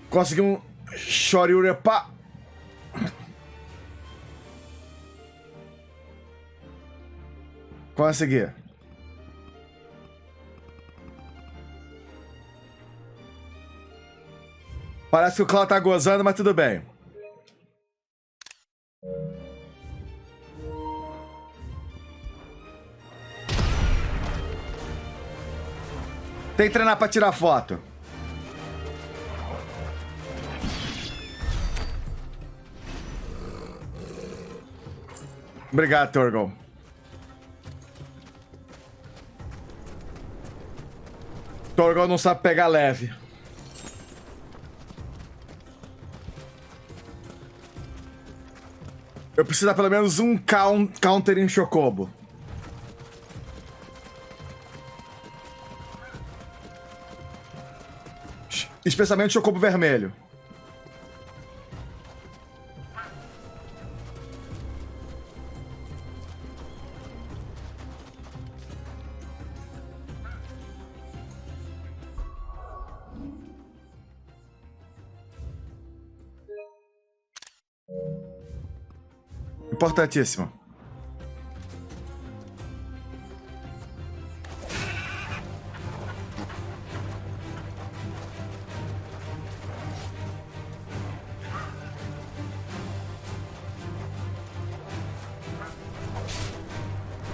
Consegui um Shoryurepa. Consegui. Parece que o Clau tá gozando, mas tudo bem. Tem que treinar pra tirar foto. Obrigado, Torgal. Torgal não sabe pegar leve. Eu preciso dar pelo menos um counter em Chocobo. Especialmente Chocobo vermelho. Importantíssimo.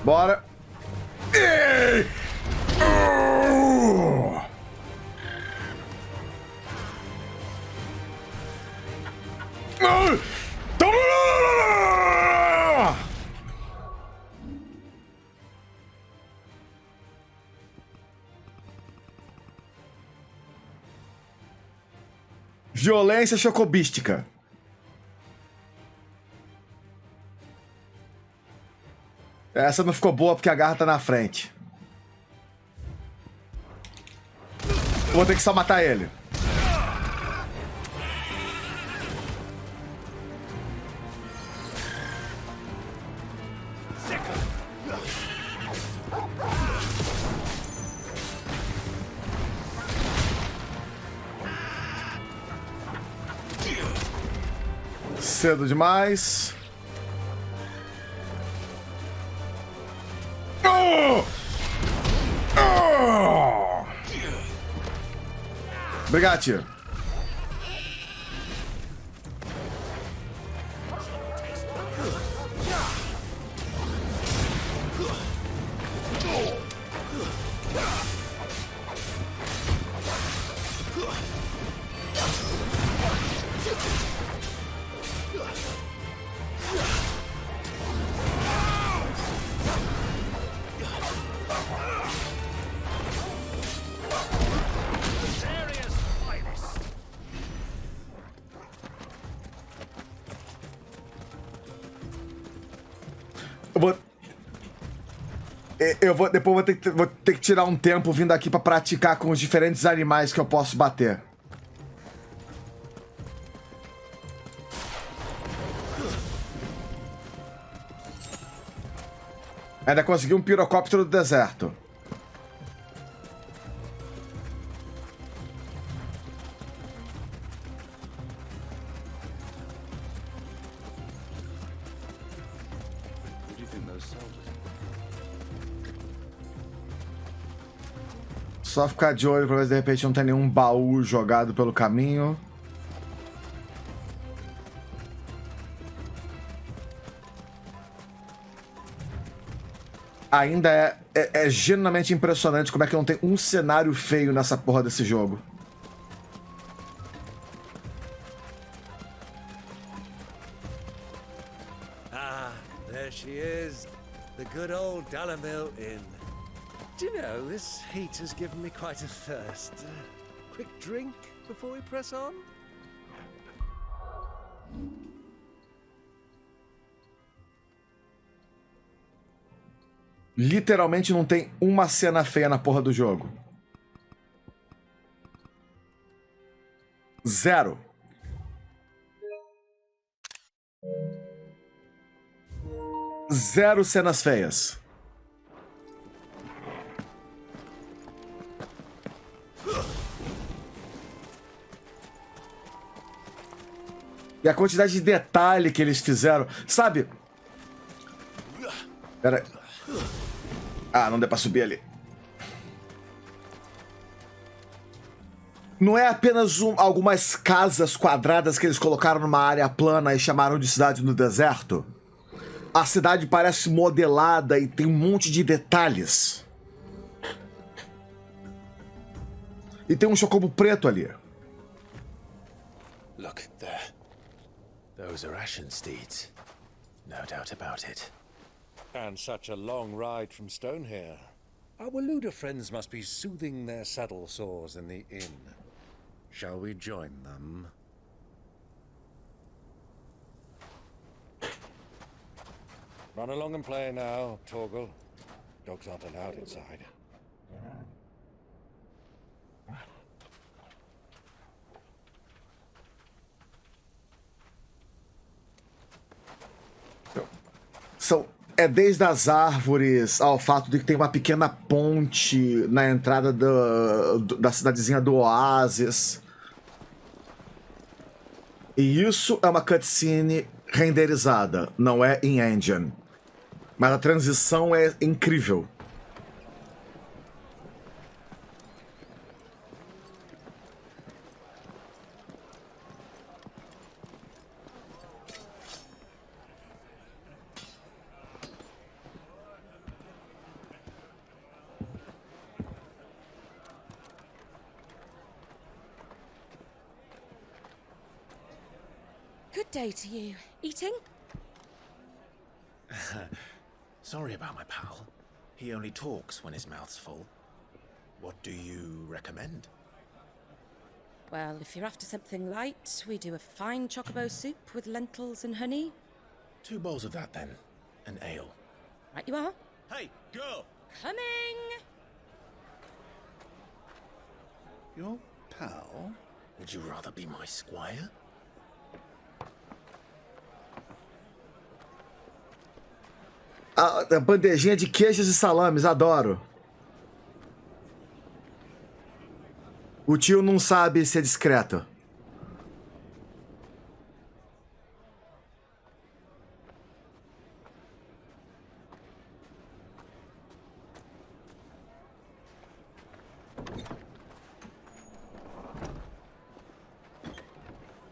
Bora. Violência chocobística. Essa não ficou boa porque a garra tá na frente. Vou ter que só matar ele. Cedo demais. Obrigado, tio. Depois vou ter que tirar um tempo vindo aqui pra praticar com os diferentes animais que eu posso bater. Ainda consegui um pirocóptero do deserto. Só ficar de olho pra ver se de repente não tem nenhum baú jogado pelo caminho. Ainda é genuinamente impressionante como é que não tem um cenário feio nessa porra desse jogo. Ah, there she is. The good old Dalamil Inn. Do you know, this heat has given me quite a thirst. Quick drink before we press on? Literalmente não tem uma cena feia na porra do jogo. Zero. Zero cenas feias. E a quantidade de detalhe que eles fizeram, sabe? Pera. Ah, não deu pra subir ali. Não é apenas algumas casas quadradas que eles colocaram numa área plana e chamaram de cidade no deserto. A cidade parece modelada e tem um monte de detalhes. E tem um chocobo preto ali. Look, there. Those are Ashen steeds. No doubt about it. And such a long ride from Stone here. Our Luda friends must be soothing their saddle sores in the inn. Shall we join them? Run along and play now, Torgal. Dogs aren't allowed inside. É desde as árvores ao fato de que tem uma pequena ponte na entrada da cidadezinha do Oasis. E isso é uma cutscene renderizada, não é em engine. Mas a transição é incrível. Good day to you. Eating? Sorry about my pal. He only talks when his mouth's full. What do you recommend? Well, if you're after something light, we do a fine chocobo soup with lentils and honey. 2 bowls of that, then. An ale. Right you are. Hey, girl! Coming! Your pal? Would you rather be my squire? A bandejinha de queijos e salames, adoro. O tio não sabe ser discreto.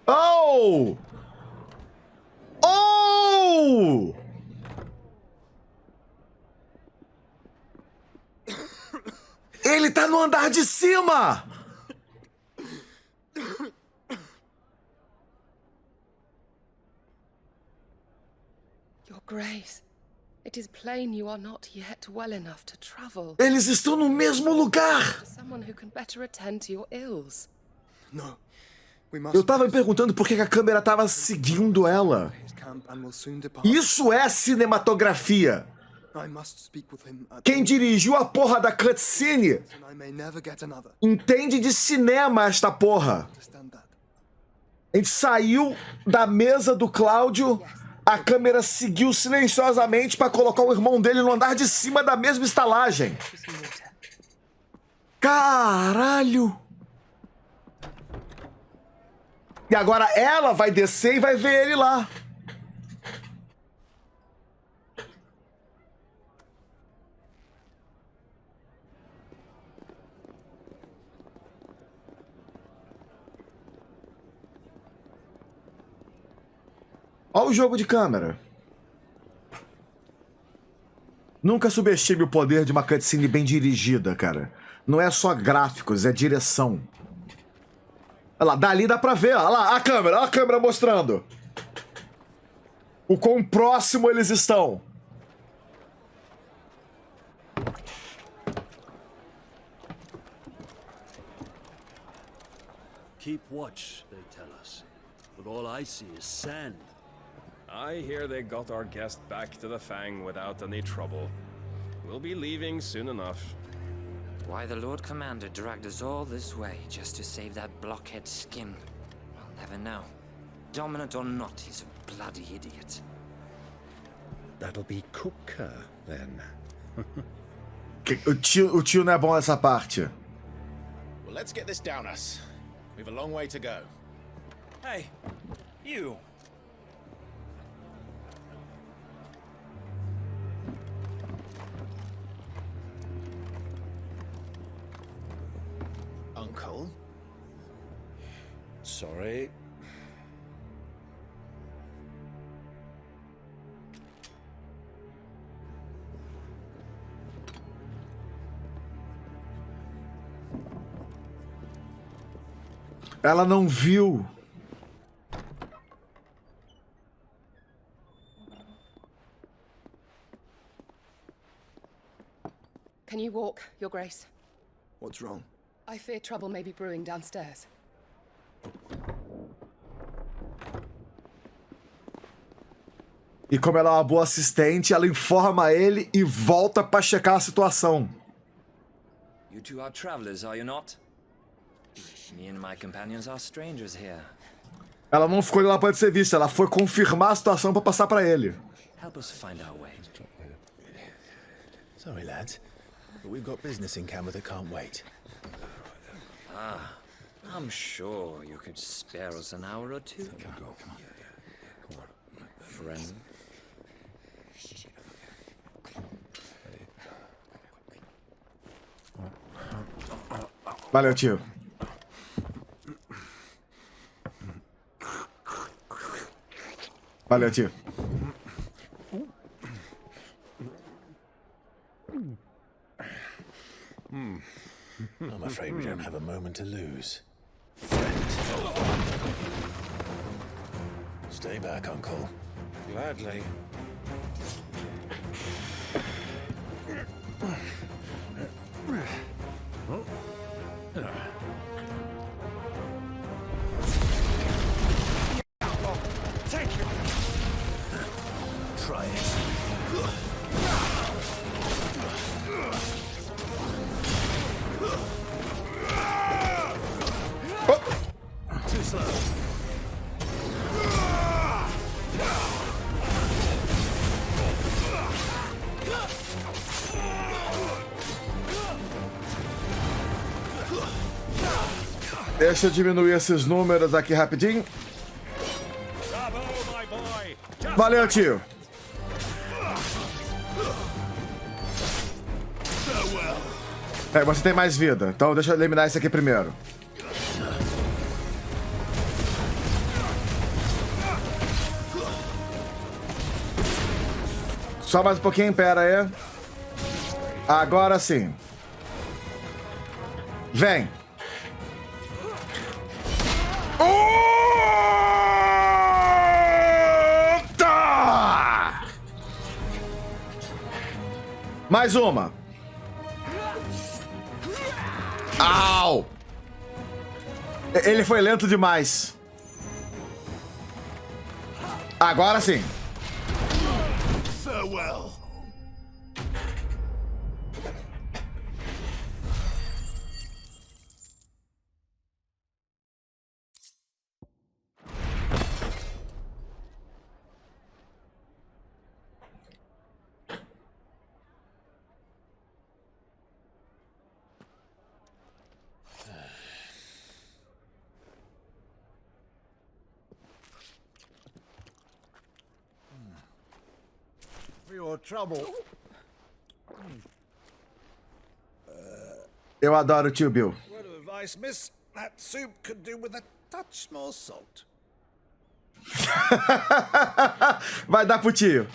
Oh! Oh! Ele tá no andar de cima! Your Grace, it is plain you are not yet well enough to travel. Eles estão no mesmo lugar! Someone who can better attend to your ills. No. Eu tava me perguntando por que a câmera tava seguindo ela. Isso é cinematografia! Quem dirigiu a porra da cutscene entende de cinema esta porra. A gente saiu da mesa do Cláudio, a câmera seguiu silenciosamente pra colocar o irmão dele no andar de cima da mesma estalagem. Caralho! E agora ela vai descer e vai ver ele lá. Olha o jogo de câmera. Nunca subestime o poder de uma cutscene bem dirigida, cara. Não é só gráficos, é direção. Olha lá, dali dá pra ver, olha lá, olha a câmera mostrando. O quão próximo eles estão. Keep watch, they tell us. But all I see is sand. I hear they got our guest back to the Fang without any trouble. We'll be leaving soon enough. Why the Lord Commander dragged us all this way just to save that blockhead skin, I'll never know. Dominant or not, he's a bloody idiot. That'll be Cooker, then. O tio não é bom nessa parte. Well, let's get this down us. We've a long way to go. Hey, you. Uncle? Sorry. Ela não viu. Can you walk, Your Grace? What's wrong? I fear trouble may be brewing downstairs. E como ela é uma boa assistente, ela informa ele e volta pra checar a situação. You two are travelers, are you not? Me and my companions are strangers here. Ela não ficou lá para ser vista, ela foi confirmar a situação para passar para ele. Help us find our way. Sorry, lads, but we've got business in camera that can't wait. Ah, I'm sure you could spare us an hour or two. Come on. Friend. Valeu, tio. Valeu, tio. I'm afraid we don't have a moment to lose. Stay back, Uncle. Gladly. Take it. Try it. Too slow. Deixa eu diminuir esses números aqui rapidinho. Valeu, tio. É, você tem mais vida, então deixa eu eliminar esse aqui primeiro. Só mais um pouquinho, pera aí. Agora sim. Vem. Mais uma. Au! Ele foi lento demais. Agora sim. Farewell. For your trouble. Eu adoro o tio Bill. Word of advice, miss. That soup could do with a touch more salt. Vai dar pro tio.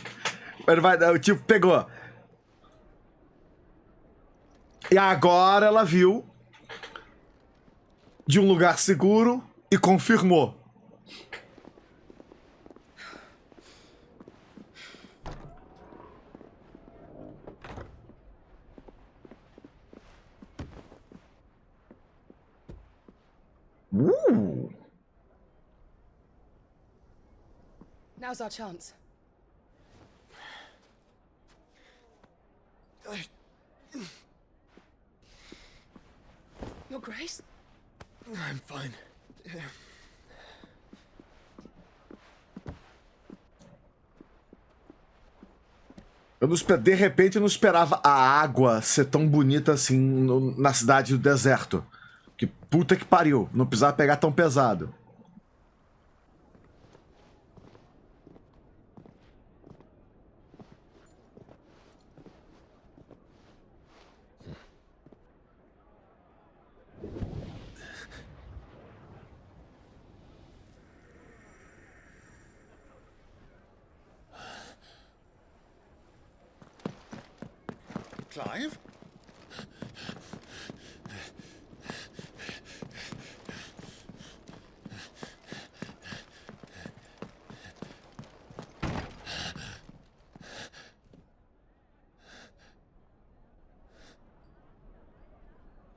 Ele vai dar, o tio pegou. E agora ela viu de um lugar seguro e confirmou. Now's our chance. Your Grace? I'm fine. De repente eu não esperava a água ser tão bonita assim na cidade do deserto. Que puta que pariu, não precisava pegar tão pesado. Clive?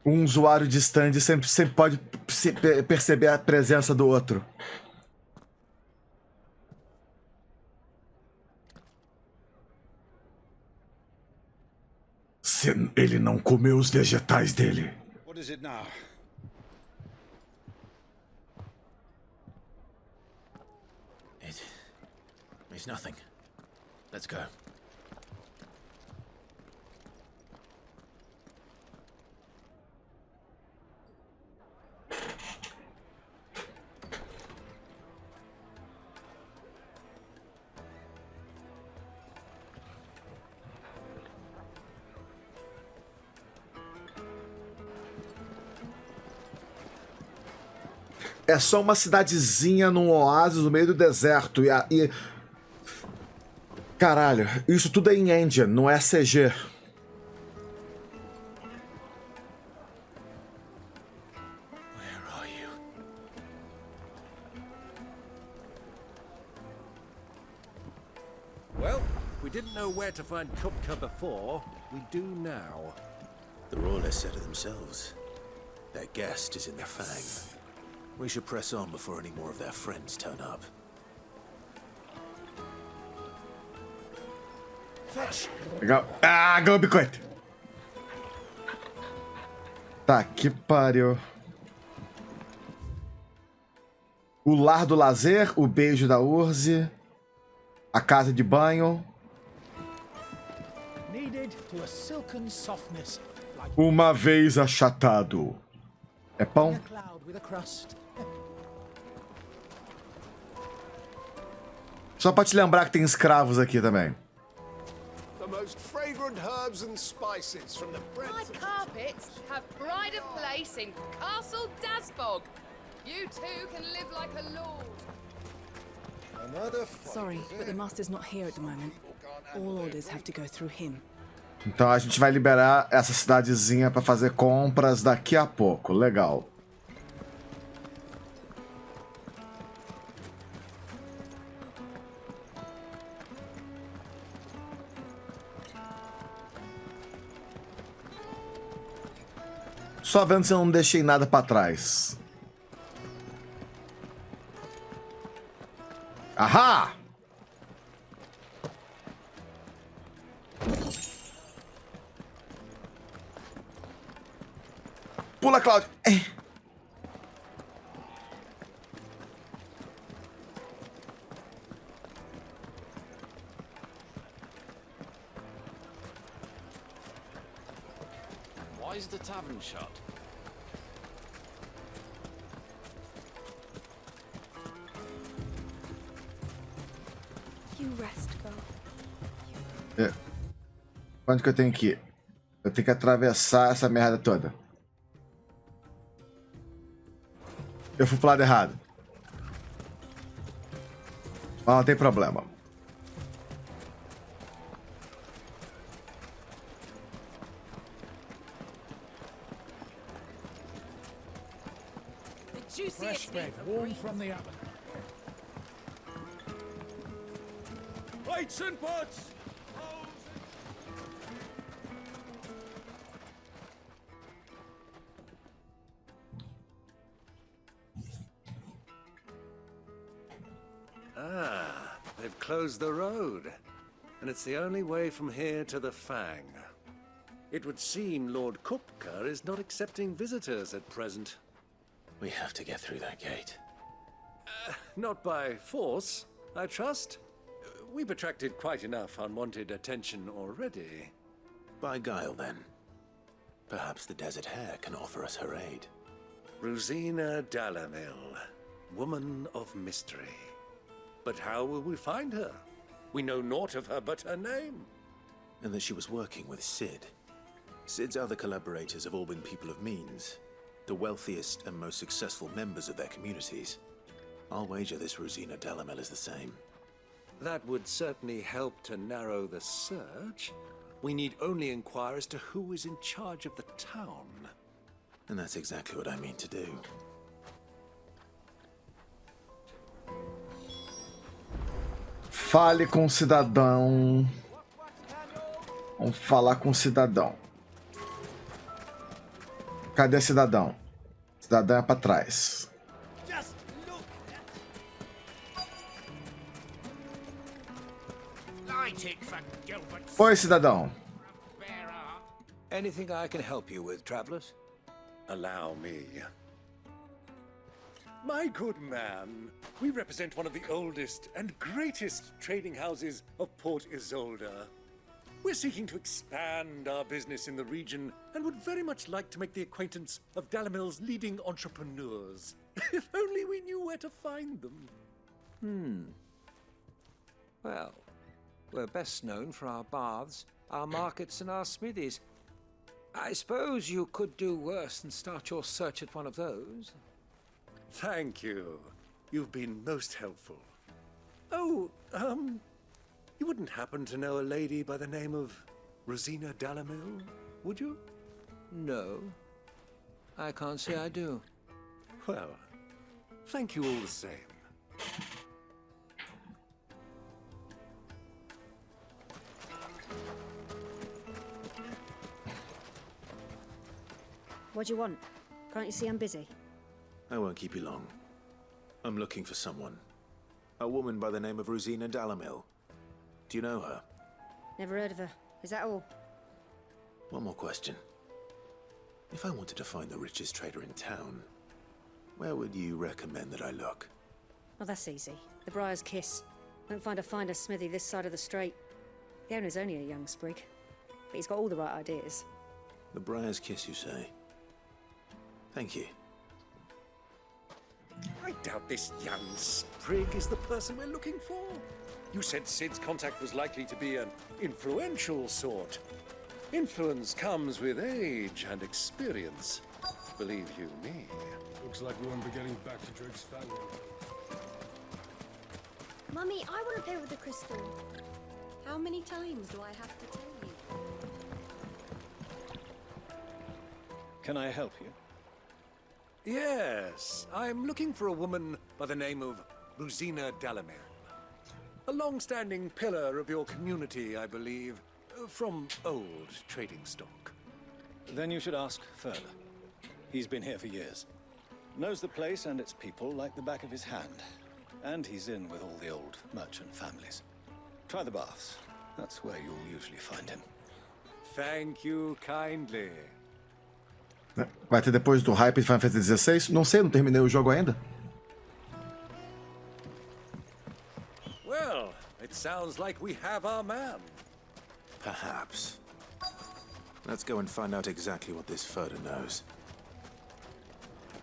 Um usuário distante sempre pode perceber a presença do outro. Se ele não comeu os vegetais dele. What is it now? It's nothing. Let's go. É só uma cidadezinha num oásis no meio do deserto. Caralho, isso tudo é em engine, não é CG. Where are you? Well, we didn't know where to find Kupka before. We do now. The Royalists said it themselves. Their guest is in the Fang. We should press on before any more of their friends turn up. Fetch! Legal. Ah, ganhou o biscoito. Tá, que pariu. O lar do lazer, o beijo da Urze, a casa de banho. Needed to a silken softness like Uma vez achatado. É pão? a cloud with a crust. Só pra te lembrar que tem escravos aqui também. The most fragrant herbs and spices from the My carpets have pride of place in Castle Dasbog. You two can live like a lord. Sorry, but the master's not here at the moment. All orders have to go through him. Então a gente vai liberar essa cidadezinha pra fazer compras daqui a pouco. Legal. Só vendo se eu não deixei nada pra trás. Ahá! Pula, Cláudio! Why is the tavern shut? You rest, girl. É. Quanto que eu tenho aqui? Eu tenho que atravessar essa merda toda. Eu fui pro lado errado. Mas não tem problema. Fresh bread, warm from the oven. Plates and pots! Ah, they've closed the road. And it's the only way from here to the Fang. It would seem Lord Kupka is not accepting visitors at present. We have to get through that gate. Not by force, I trust. We've attracted quite enough unwanted attention already. By guile, then. Perhaps the Desert Hare can offer us her aid. Rosina Dalamil, woman of mystery. But how will we find her? We know naught of her but her name. And that she was working with Sid. Sid's other collaborators have all been people of means, the wealthiest and most successful members of their communities. I'll wager this Rosina Dalamil is the same. That would certainly help to narrow the search. We need only inquire as to who is in charge of the town. And that's exactly what I mean to do. Fale com o cidadão. Vamos falar com o cidadão. Cadê cidadão? Cidadão é pra trás. Oi, cidadão. Anything I can help you with, travelers? Allow me. My good man, we represent one of the oldest and greatest trading houses of Port Isolde. We're seeking to expand our business in the region and would very much like to make the acquaintance of Dalamil's leading entrepreneurs. If only we knew where to find them. Well, we're best known for our baths, our markets, and our smithies. I suppose you could do worse than start your search at one of those. Thank you. You've been most helpful. Oh, you wouldn't happen to know a lady by the name of Rosina Dalamil, would you? No. I can't say I do. Well, thank you all the same. What do you want? Can't you see I'm busy? I won't keep you long. I'm looking for someone. A woman by the name of Rosina Dalamil. Do you know her? Never heard of her. Is that all? One more question. If I wanted to find the richest trader in town, where would you recommend that I look? Oh, that's easy. The Briar's Kiss. Won't find a finer smithy this side of the strait. The owner's only a young sprig, but he's got all the right ideas. The Briar's Kiss, you say? Thank you. I doubt this young sprig is the person we're looking for. You said Sid's contact was likely to be an influential sort. Influence comes with age and experience. Believe you me. Looks like we won't be getting back to Drake's family. Mummy, I want to play with the crystal. How many times do I have to tell you? Can I help you? Yes, I'm looking for a woman by the name of Rosina Dalamil. A long-standing pillar of your community, I believe, from old trading stock. Then you should ask further. He's been here for years. Knows the place and its people like the back of his hand. And he's in with all the old merchant families. Try the baths. That's where you'll usually find him. Thank you kindly. Vai ter depois do hype de Final Fantasy XVI? Não sei, não terminei o jogo ainda. Well, it sounds like we have our man. Perhaps. Let's go and find out exactly what this Furder knows.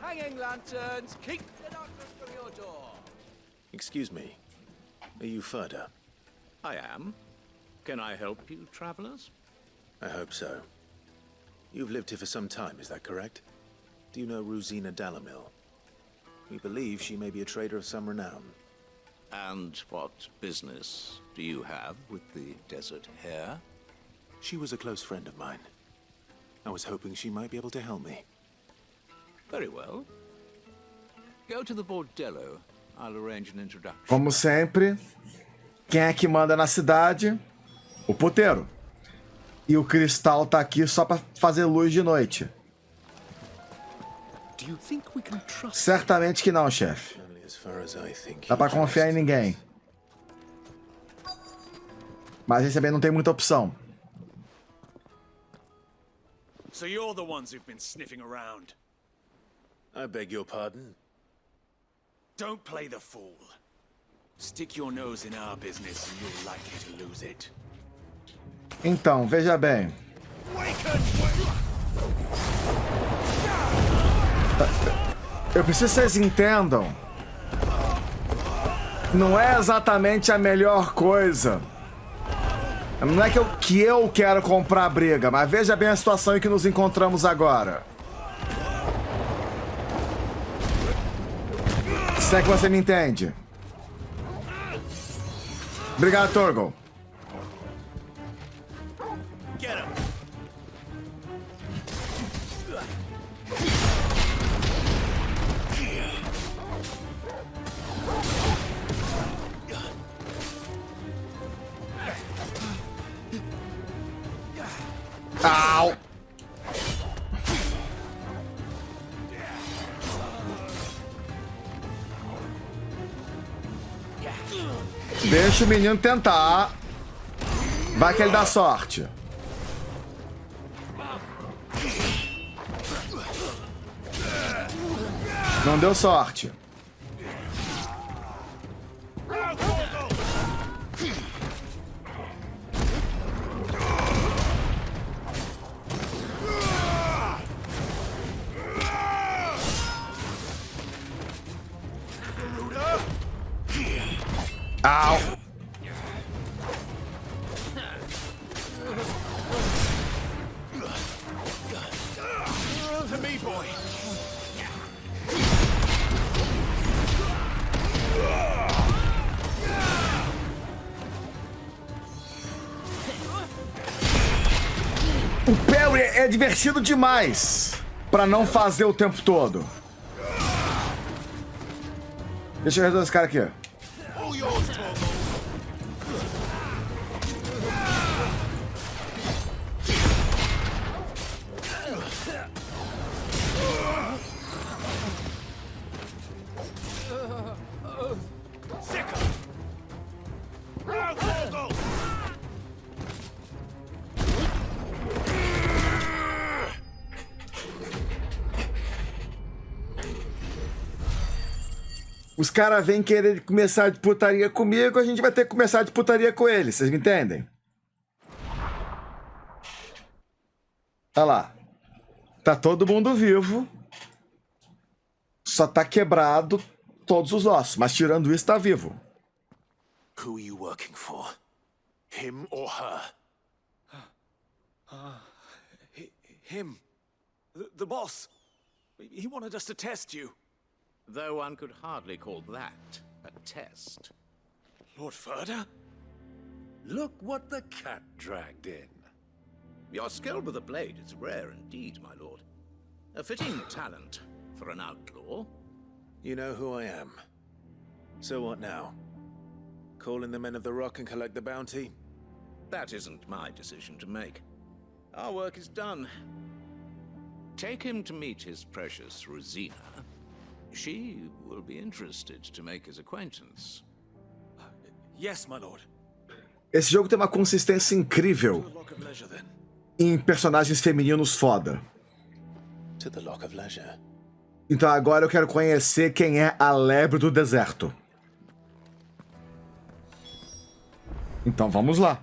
Hanging lanterns, keep the darkness from your door. Excuse me. Are you Furder? I am. Can I help you, travelers? I hope so. You've lived here for some time, is that correct? Do you know Rosina Dalamil? We believe she may be a trader of some renown. And what business do you have with the desert hare? She was a close friend of mine. I was hoping she might be able to help me. Very well. Go to the bordello. I'll arrange an introduction. Como sempre, quem é que manda na cidade? O puteiro. E o cristal tá aqui só pra fazer luz de noite. Do you think we can trust? Certamente que não, chefe. Dá pra confiar em ninguém. Mas esse também não tem muita opção. So you're the ones who've been sniffing around. I beg your pardon? Don't play the fool. Stick your nose in our business and you're likely to lose it. Então, veja bem. Eu preciso que vocês entendam. Não é exatamente a melhor coisa. Não é que eu quero comprar a briga, mas veja bem a situação em que nos encontramos agora. Se é que você me entende. Obrigado, Torgal. Get him. Au! Deixa o menino tentar. Vai que ele dá sorte. Não deu sorte. Au! To me, boy. O parry é divertido demais pra não fazer o tempo todo. Deixa eu resolver esse cara aqui. Os caras vêm querer começar de putaria comigo, a gente vai ter que começar de putaria com eles, vocês me entendem? Olha lá. Tá todo mundo vivo. Só tá quebrado todos os ossos, mas tirando isso, tá vivo. Who are you working for? Him or her? Him. The boss. He wanted us to test you. Though one could hardly call that a test. Lord Furder? Look what the cat dragged in. Your skill with the blade is rare indeed, my lord. A fitting talent for an outlaw. You know who I am. So what now? Call in the men of the Rock and collect the bounty? That isn't my decision to make. Our work is done. Take him to meet his precious Rosina. She will be interested to make his acquaintance. Yes, my lord. Esse jogo tem uma consistência incrível em personagens femininos foda. To the Lock of Leisure. Então agora eu quero conhecer quem é a lebre do deserto. Então vamos lá.